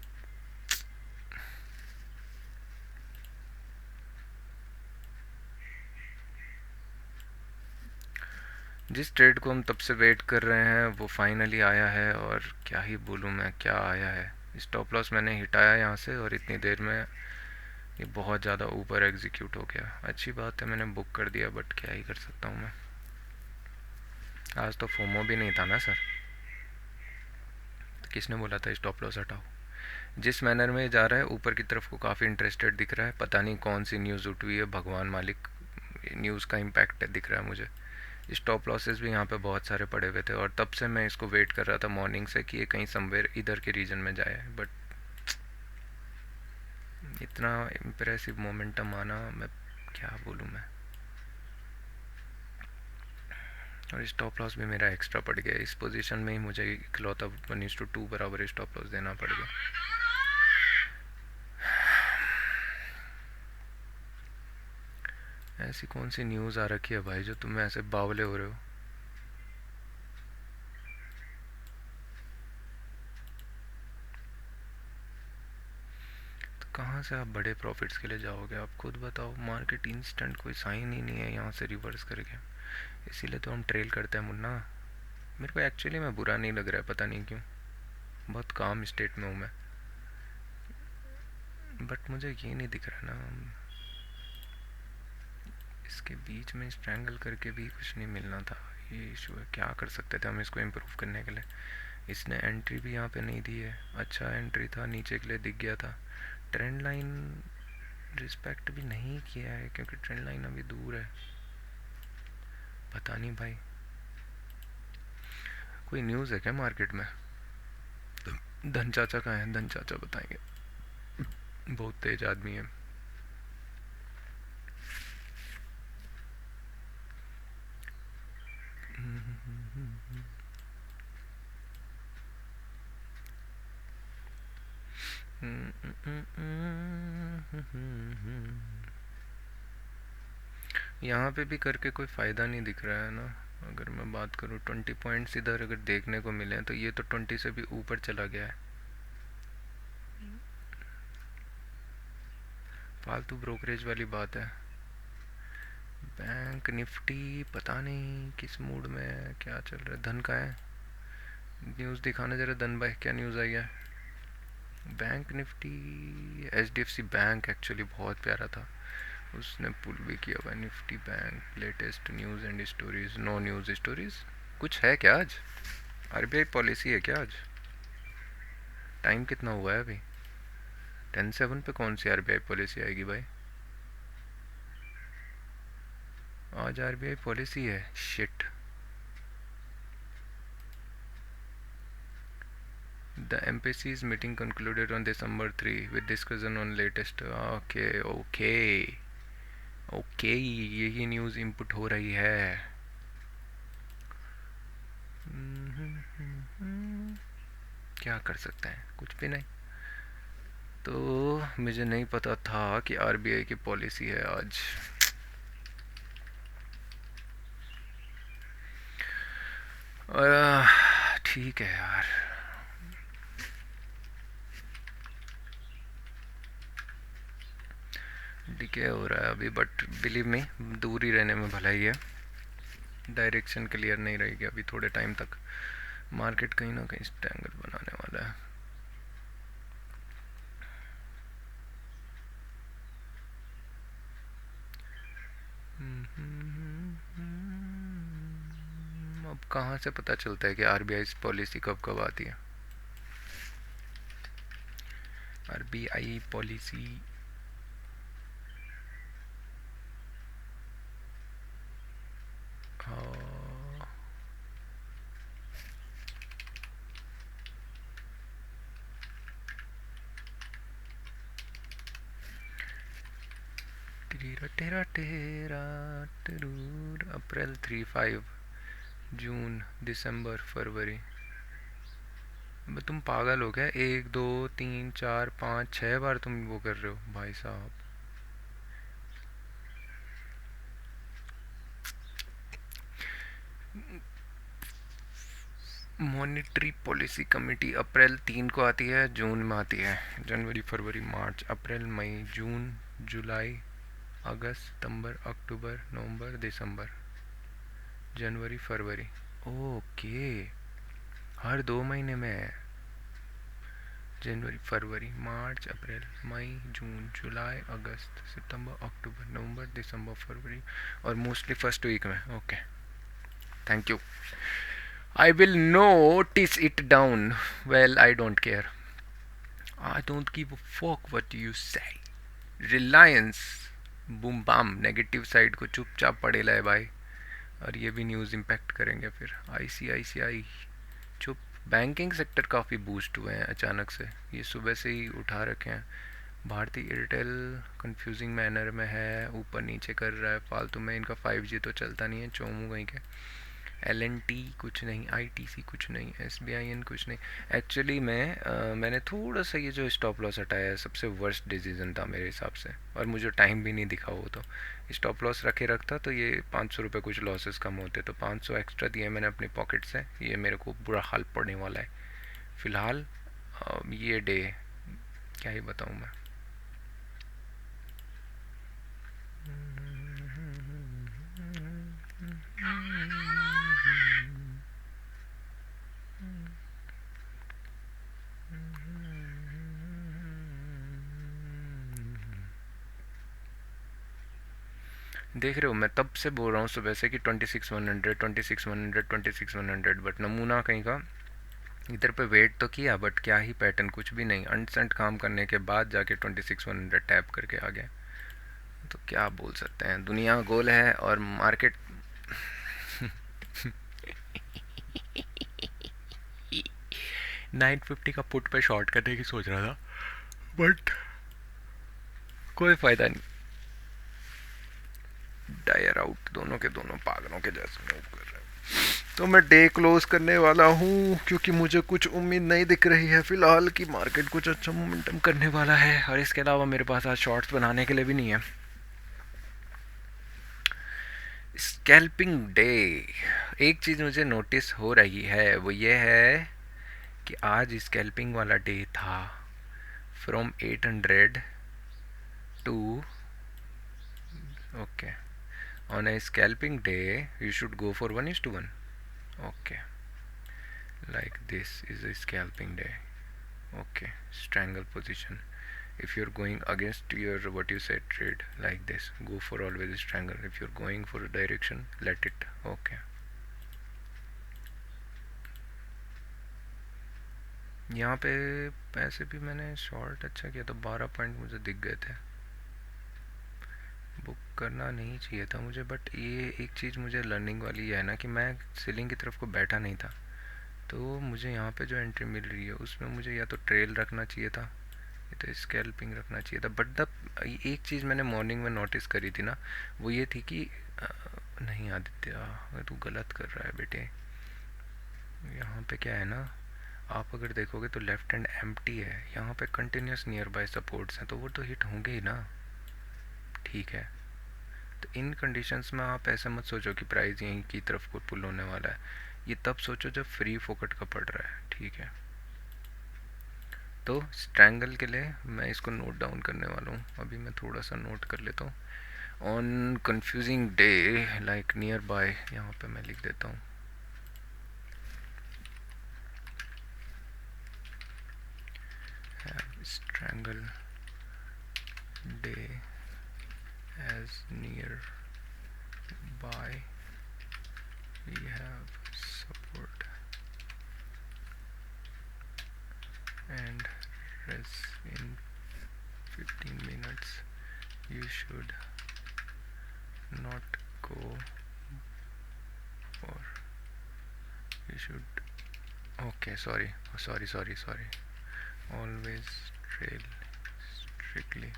जिस ट्रेड को हम तब से वेट कर रहे हैं वो फाइनली आया है, और क्या ही बोलूँ मैं, क्या आया है। स्टॉप लॉस मैंने हिटाया यहाँ से, और इतनी देर में ये बहुत ज़्यादा ऊपर एग्जीक्यूट हो गया। अच्छी बात है मैंने बुक कर दिया, बट क्या ही कर सकता हूँ मैं, आज तो फोमो भी नहीं था ना सर, तो किसने बोला था स्टॉप लॉस हटाओ। जिस मैनर में जा रहा है ऊपर की तरफ को काफ़ी इंटरेस्टेड दिख रहा है, पता नहीं कौन सी न्यूज़ उठ हुई है, भगवान मालिक, न्यूज़ का इम्पैक्ट दिख रहा है मुझे। स्टॉप लॉसेस भी यहाँ पे बहुत सारे पड़े हुए थे, और तब से मैं इसको वेट कर रहा था मॉर्निंग से कि ये कहीं समवेयर इधर के रीजन में जाए, बट इतना इम्प्रेसिव मोमेंटम आना, मैं क्या बोलूँ मैं। और स्टॉप लॉस भी मेरा एक्स्ट्रा पड़ गया, इस पोजीशन में ही मुझे इकलौता 1:2 बराबर स्टॉप लॉस देना पड़ गया। ऐसी कौन सी न्यूज़ आ रखी है भाई जो तुम ऐसे बावले हो रहे हो। तो कहाँ से आप बड़े प्रॉफिट्स के लिए जाओगे, आप खुद बताओ। मार्केट इंस्टेंट कोई साइन ही नहीं है यहाँ से रिवर्स करके, इसीलिए तो हम ट्रेल करते हैं मुन्ना। मेरे को एक्चुअली में बुरा नहीं लग रहा है, पता नहीं क्यों, बहुत काम स्टेट में हूँ मैं, बट मुझे ये नहीं दिख रहा ना, इसके बीच में स्ट्रैंगल करके भी कुछ नहीं मिलना था, ये इशू है। क्या कर सकते थे हम इसको इम्प्रूव करने के लिए। इसने एंट्री भी यहाँ पे नहीं दी है, अच्छा एंट्री था, नीचे के लिए दिख गया था। ट्रेंड लाइन रिस्पेक्ट भी नहीं किया है, क्योंकि ट्रेंड लाइन अभी दूर है। पता नहीं भाई, कोई न्यूज़ है क्या मार्केट में। धन चाचा कहाँ है, धन चाचा बताएंगे, बहुत तेज आदमी है। यहाँ पे भी करके कोई फ़ायदा नहीं दिख रहा है ना। अगर मैं बात करूँ 20 पॉइंट्स इधर अगर देखने को मिले तो ये तो 20 से भी ऊपर चला गया है। फालतू ब्रोकरेज वाली बात है। बैंक निफ्टी पता नहीं किस मूड में है, क्या चल रहा है। धन का है, न्यूज़ दिखाने जरा धन भाई, क्या न्यूज़ आई है। Bank Nifty, HDFC bank actually बहुत प्यारा था, उसने पुल भी किया हुआ। Nifty bank latest news and stories, no news stories. कुछ है क्या आज, RBI पॉलिसी है क्या आज। टाइम कितना हुआ है अभी, 10:07 पे कौन सी RBI पॉलिसी आएगी भाई। आज RBI पॉलिसी है, shit. The MPC's meeting concluded on December 3 with discussion on latest. Okay यही न्यूज़ इनपुट हो रही है. क्या कर सकते हैं, कुछ भी नहीं. तो मुझे नहीं पता था कि आरबीआई की पॉलिसी है आज. ठीक है यार. डीके हो रहा है अभी, बट बिलीव मी दूर ही रहने में भलाई है. डायरेक्शन क्लियर नहीं रहेगी अभी थोड़े टाइम तक. मार्केट कहीं ना कहीं स्ट्रैंगल बनाने वाला है. अब कहाँ से पता चलता है कि आरबीआई पॉलिसी कब कब आती है. आरबीआई पॉलिसी अप्रैल 3-5 जून दिसंबर फरवरी. तुम पागल हो गया. 1 2 3 4 5 6 बार तुम वो कर रहे हो भाई साहब. मॉनेटरी पॉलिसी कमेटी अप्रैल 3 को आती है, जून में आती है. जनवरी फरवरी मार्च अप्रैल मई जून जुलाई अगस्त सितंबर अक्टूबर नवंबर दिसंबर जनवरी फरवरी. ओके, हर 2 महीने में है. जनवरी फरवरी मार्च अप्रैल मई जून जुलाई अगस्त सितंबर अक्टूबर नवंबर दिसंबर फरवरी और मोस्टली फर्स्ट वीक में. Okay, thank you. I will notice it down. Well, I don't care. I don't give a fuck what you say. Reliance boom bam negative side को चुपचाप पड़ेला है भाई. और ये भी न्यूज़ इम्पैक्ट करेंगे फिर. ICICI चुप. बैंकिंग सेक्टर काफ़ी बूस्ट हुए हैं अचानक से, ये सुबह से ही उठा रखे हैं. भारतीय एयरटेल कंफ्यूजिंग मैनर में है, ऊपर नीचे कर रहा है फालतू में. इनका 5G तो चलता नहीं है, चोमू कहीं के. LNT कुछ नहीं, ITC कुछ नहीं, SBIN कुछ नहीं. एक्चुअली मैंने थोड़ा सा ये जो स्टॉप लॉस हटाया है सबसे वर्स्ट डिसीजन था मेरे हिसाब से. और मुझे टाइम भी नहीं दिखा वो तो. स्टॉप लॉस रखता तो ये 500 रुपये कुछ लॉसेस कम होते, तो 500 एक्स्ट्रा दिए मैंने अपनी पॉकेट से. ये मेरे को बुरा हाल पड़ने वाला है फ़िलहाल. ये डे क्या ही बताऊँ मैं. देख रहे हो, मैं तब से बोल रहा हूँ सुबह से कि 26,100 26,100 26,100, बट नमूना कहीं का. इधर पे वेट तो किया बट क्या ही पैटर्न, कुछ भी नहीं. अनसेंट काम करने के बाद जाके 26,100 टैप करके आ गया. तो क्या बोल सकते हैं, दुनिया गोल है और मार्केट 950 का पुट पे शॉर्ट करने की सोच रहा था, बट कोई फ़ायदा नहीं. टायर आउट दोनों के दोनों पागलों के जैसे मूव कर रहे हैं. तो मैं डे क्लोज करने वाला हूँ क्योंकि मुझे कुछ उम्मीद नहीं दिख रही है फ़िलहाल कि मार्केट कुछ अच्छा मोमेंटम करने वाला है. और इसके अलावा मेरे पास आज शॉर्ट्स बनाने के लिए भी नहीं है. Scalping day. एक चीज़ मुझे नोटिस हो रही है वो ये है कि आज स्कैल्पिंग वाला डे था. From 800 to okay. On a scalping day you should go for 1:1. Okay, like this is a scalping day. Okay, strangle position. If you're going against your what you said trade, like this, go for always strangle. If you're going for a direction, let it. Okay, यहाँ पे पैसे भी मैंने short अच्छा किया था. 12 point मुझे दिख गए थे. बुक करना नहीं चाहिए था मुझे, बट ये एक चीज़ मुझे लर्निंग वाली है ना कि मैं सीलिंग की तरफ को बैठा नहीं था. तो मुझे यहाँ पे जो एंट्री मिल रही है उसमें मुझे या तो ट्रेल रखना चाहिए था, ये तो स्कैल्पिंग रखना चाहिए था। बट द एक चीज़ मैंने मॉर्निंग में नोटिस करी थी ना, वो ये थी कि नहीं आदित्य, तू गलत कर रहा है बेटे। यहाँ पे क्या है ना, आप अगर देखोगे तो लेफ्ट हैंड एम्प्टी है, यहाँ पे कंटिन्यूस नियर बाय सपोर्ट्स हैं, तो वो तो हिट होंगे ही ना। ठीक है, तो इन कंडीशंस में आप ऐसा मत सोचो कि प्राइस यहीं की तरफ को पुल होने वाला है, ये तब सोचो जब फ्री फोकट का पड़ रहा है। ठीक है, तो स्ट्रैंगल के लिए मैं इसको नोट डाउन करने वाला हूँ, अभी मैं थोड़ा सा नोट कर लेता हूँ। On confusing day like near by, यहाँ पे मैं लिख देता हूँ strangle day as nearby we have support and rest in 15 minutes you should not go, or you should, okay, sorry, always trail strictly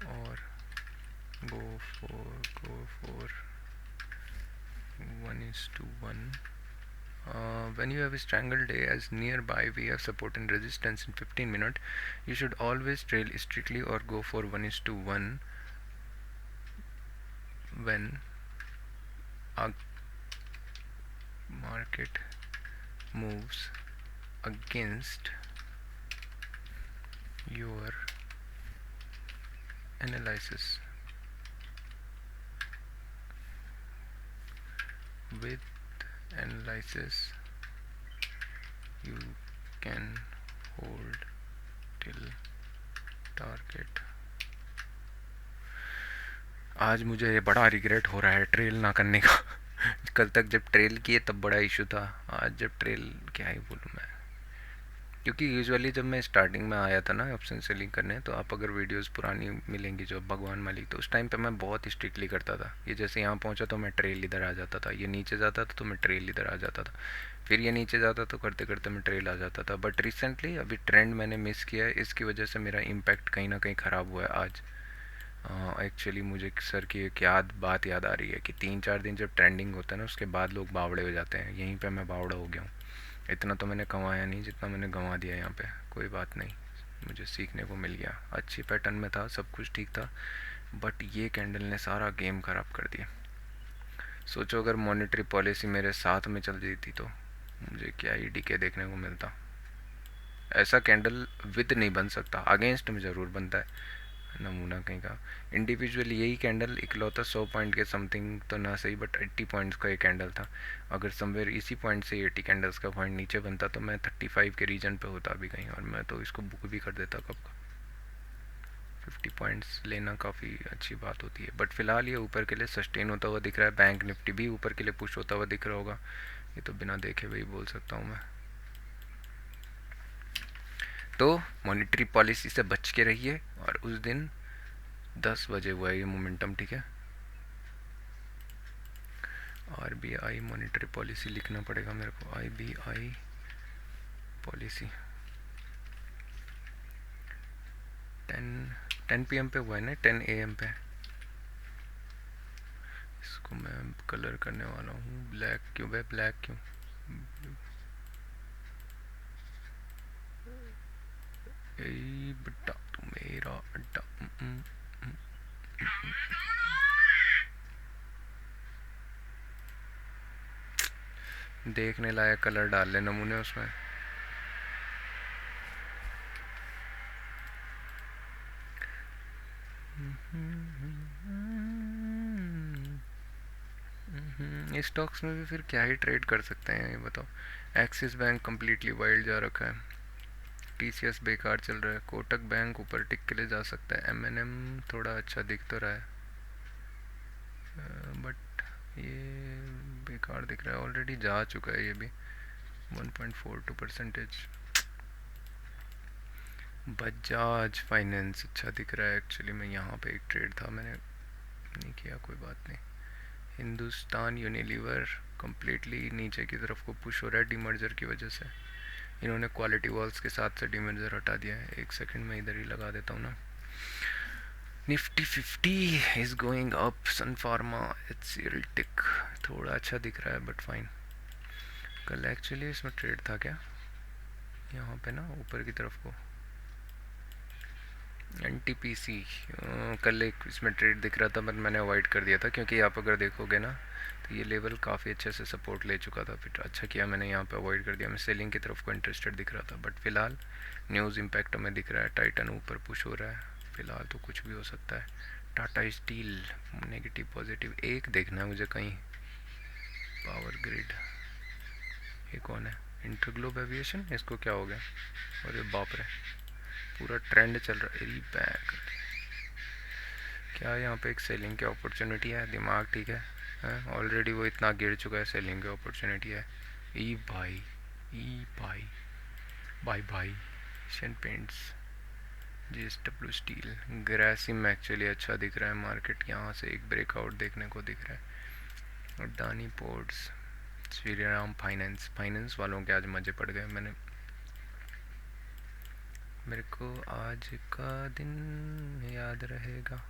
or go for 1:1. When you have a strangled day as nearby we have support and resistance in 15 minutes, you should always trail strictly or go for 1:1 when a market moves against your analysis. With analysis you can hold till target. आज मुझे बड़ा regret हो रहा है trail ना करने का। कल तक जब ट्रेल किए तब बड़ा इशू था, आज जब ट्रेल, क्या ही बोलूँ मैं। क्योंकि यूजुअली जब मैं स्टार्टिंग में आया था ना ऑप्शन सेलिंग करने, तो आप अगर वीडियोस पुरानी मिलेंगी जो भगवान मालिक, तो उस टाइम पे मैं बहुत स्ट्रिक्टली करता था। ये जैसे यहाँ पहुँचा तो मैं ट्रेल इधर आ जाता था, ये नीचे जाता था तो मैं ट्रेल इधर आ जाता था, फिर ये नीचे जाता तो करते करते मैं ट्रेल आ जाता था। बट रिसेंटली अभी ट्रेंड मैंने मिस किया है, इसकी वजह से मेरा इम्पैक्ट कहीं ना कहीं ख़राब हुआ है आज। एक्चुअली मुझे सर की एक बात याद आ रही है कि 3-4 दिन जब ट्रेंडिंग होता है ना, उसके बाद लोग बावड़े हो जाते हैं। यहीं पे मैं बावड़ा हो गया हूँ। इतना तो मैंने कमाया नहीं जितना मैंने गंवा दिया यहाँ पे। कोई बात नहीं, मुझे सीखने को मिल गया। अच्छी पैटर्न में था, सब कुछ ठीक था, बट ये कैंडल ने सारा गेम ख़राब कर दिया। सोचो अगर मॉनेटरी पॉलिसी मेरे साथ में चल रही थी तो मुझे क्या ही डीके देखने को मिलता। ऐसा कैंडल विद नहीं बन सकता, अगेंस्ट में ज़रूर बनता है, नमूना कहीं का। इंडिविजुअल यही कैंडल इकलौता 100 पॉइंट के समथिंग तो ना सही, बट 80 पॉइंट्स का ये कैंडल था। अगर समवेयर इसी पॉइंट से 80 कैंडल्स का पॉइंट नीचे बनता तो मैं 35 के रीजन पे होता अभी कहीं, और मैं तो इसको बुक भी कर देता कब का। 50 पॉइंट्स लेना काफ़ी अच्छी बात होती है। बट फिलहाल ये ऊपर के लिए सस्टेन होता हुआ दिख रहा है। बैंक निफ्टी भी ऊपर के लिए पुश होता हुआ दिख रहा होगा, ये तो बिना देखे हुए ही बोल सकता हूँ मैं। तो मॉनेटरी पॉलिसी से बच के रहिए, और उस दिन 10 बजे हुआ है ये मोमेंटम, ठीक है। RBI मॉनेटरी पॉलिसी लिखना पड़ेगा मेरे को, RBI पॉलिसी 10 PM पे हुआ है ना, 10 AM पे। इसको मैं कलर करने वाला हूँ ब्लैक। क्यों भाई ब्लैक क्यों? बेटा तू मेरा अड्डा। देखने लायक कलर डाल ले नमूने उसमें। स्टॉक्स में भी फिर क्या ही ट्रेड कर सकते हैं ये बताओ। एक्सिस बैंक कम्प्लीटली वाइल्ड जा रखा है, TCS बेकार चल रहा है, कोटक बैंक ऊपर टिक के लिए जा सकता है, M&M थोड़ा अच्छा दिख तो रहा है, बट ये बेकार दिख रहा है, ऑलरेडी जा चुका है ये भी 1.42%। बजाज फाइनेंस अच्छा दिख रहा है, एक्चुअली मैं यहाँ पे एक ट्रेड था, मैंने नहीं किया, कोई बात नहीं। हिंदुस्तान यूनिलीवर कम्प्लीटली नीचे की तरफ को पुश हो रहा है डीमर्जर की वजह से। इन्होंने क्वालिटी वॉल्स के साथ से डीमर्जर हटा दिया है। एक सेकंड में इधर ही लगा देता हूँ ना। Nifty 50 is going up. Sun Pharma, HCL tech थोड़ा अच्छा दिख रहा है बट फाइन। कल एक्चुअली इसमें ट्रेड था क्या यहाँ पे ना, ऊपर की तरफ को NTPC कल एक इसमें ट्रेड दिख रहा था बट मैंने अवॉइड कर दिया था, क्योंकि आप अगर देखोगे ना तो ये लेवल काफ़ी अच्छे से सपोर्ट ले चुका था। फिर अच्छा किया मैंने यहाँ पे अवॉइड कर दिया। मैं सेलिंग की तरफ को इंटरेस्टेड दिख रहा था बट फिलहाल न्यूज़ इम्पैक्ट हमें दिख रहा है। टाइटन ऊपर पुश हो रहा है, फिलहाल तो कुछ भी हो सकता है। Tata steel negative positive. एक देखना है मुझे कहीं, पावर ग्रिड, ये कौन है? इंटरग्लोब एविएशन, इसको क्या हो गया? अरे बाप रे, पूरा ट्रेंड चल रहा है। बैक क्या यहाँ पे एक सेलिंग की अपॉर्चुनिटी है? दिमाग ठीक है? ऑलरेडी वो इतना गिर चुका है, सेलिंग की अपॉर्चुनिटी है। ई भाई, ई भाई, bye bye. Asian Paints, JSW Steel, Grasim actually अच्छा दिख रहा है मार्केट, यहाँ से एक ब्रेकआउट देखने को दिख रहा है। Adani ports, Shriram finance, finance वालों के आज मज़े पड़ गए। मेरे को आज का दिन याद रहेगा।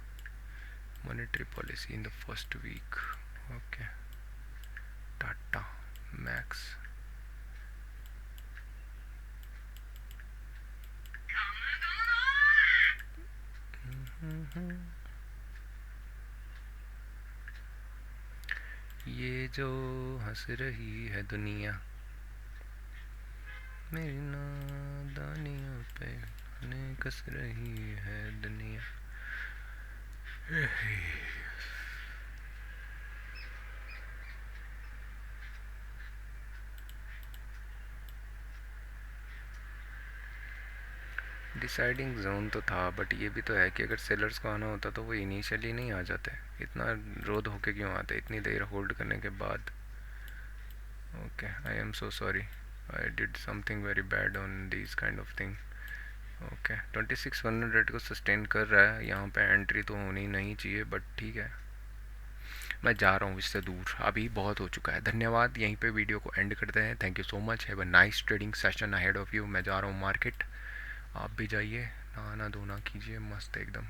Monetary policy in the first week, okay. Tata Max, ये जो हंस रही है दुनिया मेरी नादानियों पे, कस रही है दुनिया। डिसाइडिंग जोन तो था बट ये भी तो है कि अगर सेलर्स को आना होता तो वो इनिशियली नहीं आ जाते। इतना रोध होके क्यों आते इतनी देर होल्ड करने के बाद? Okay, I am so sorry, I did something very bad on this kind of thing. Okay, 26,100 को सस्टेन कर रहा है। यहाँ पे एंट्री तो होनी नहीं चाहिए बट ठीक है, मैं जा रहा हूँ इससे दूर, अभी बहुत हो चुका है। धन्यवाद, यहीं पे वीडियो को एंड करते हैं। Thank you so much, have a nice trading session ahead of you. मैं जा रहा हूँ मार्केट, आप भी जाइए, नहाना धोना कीजिए, मस्त एकदम।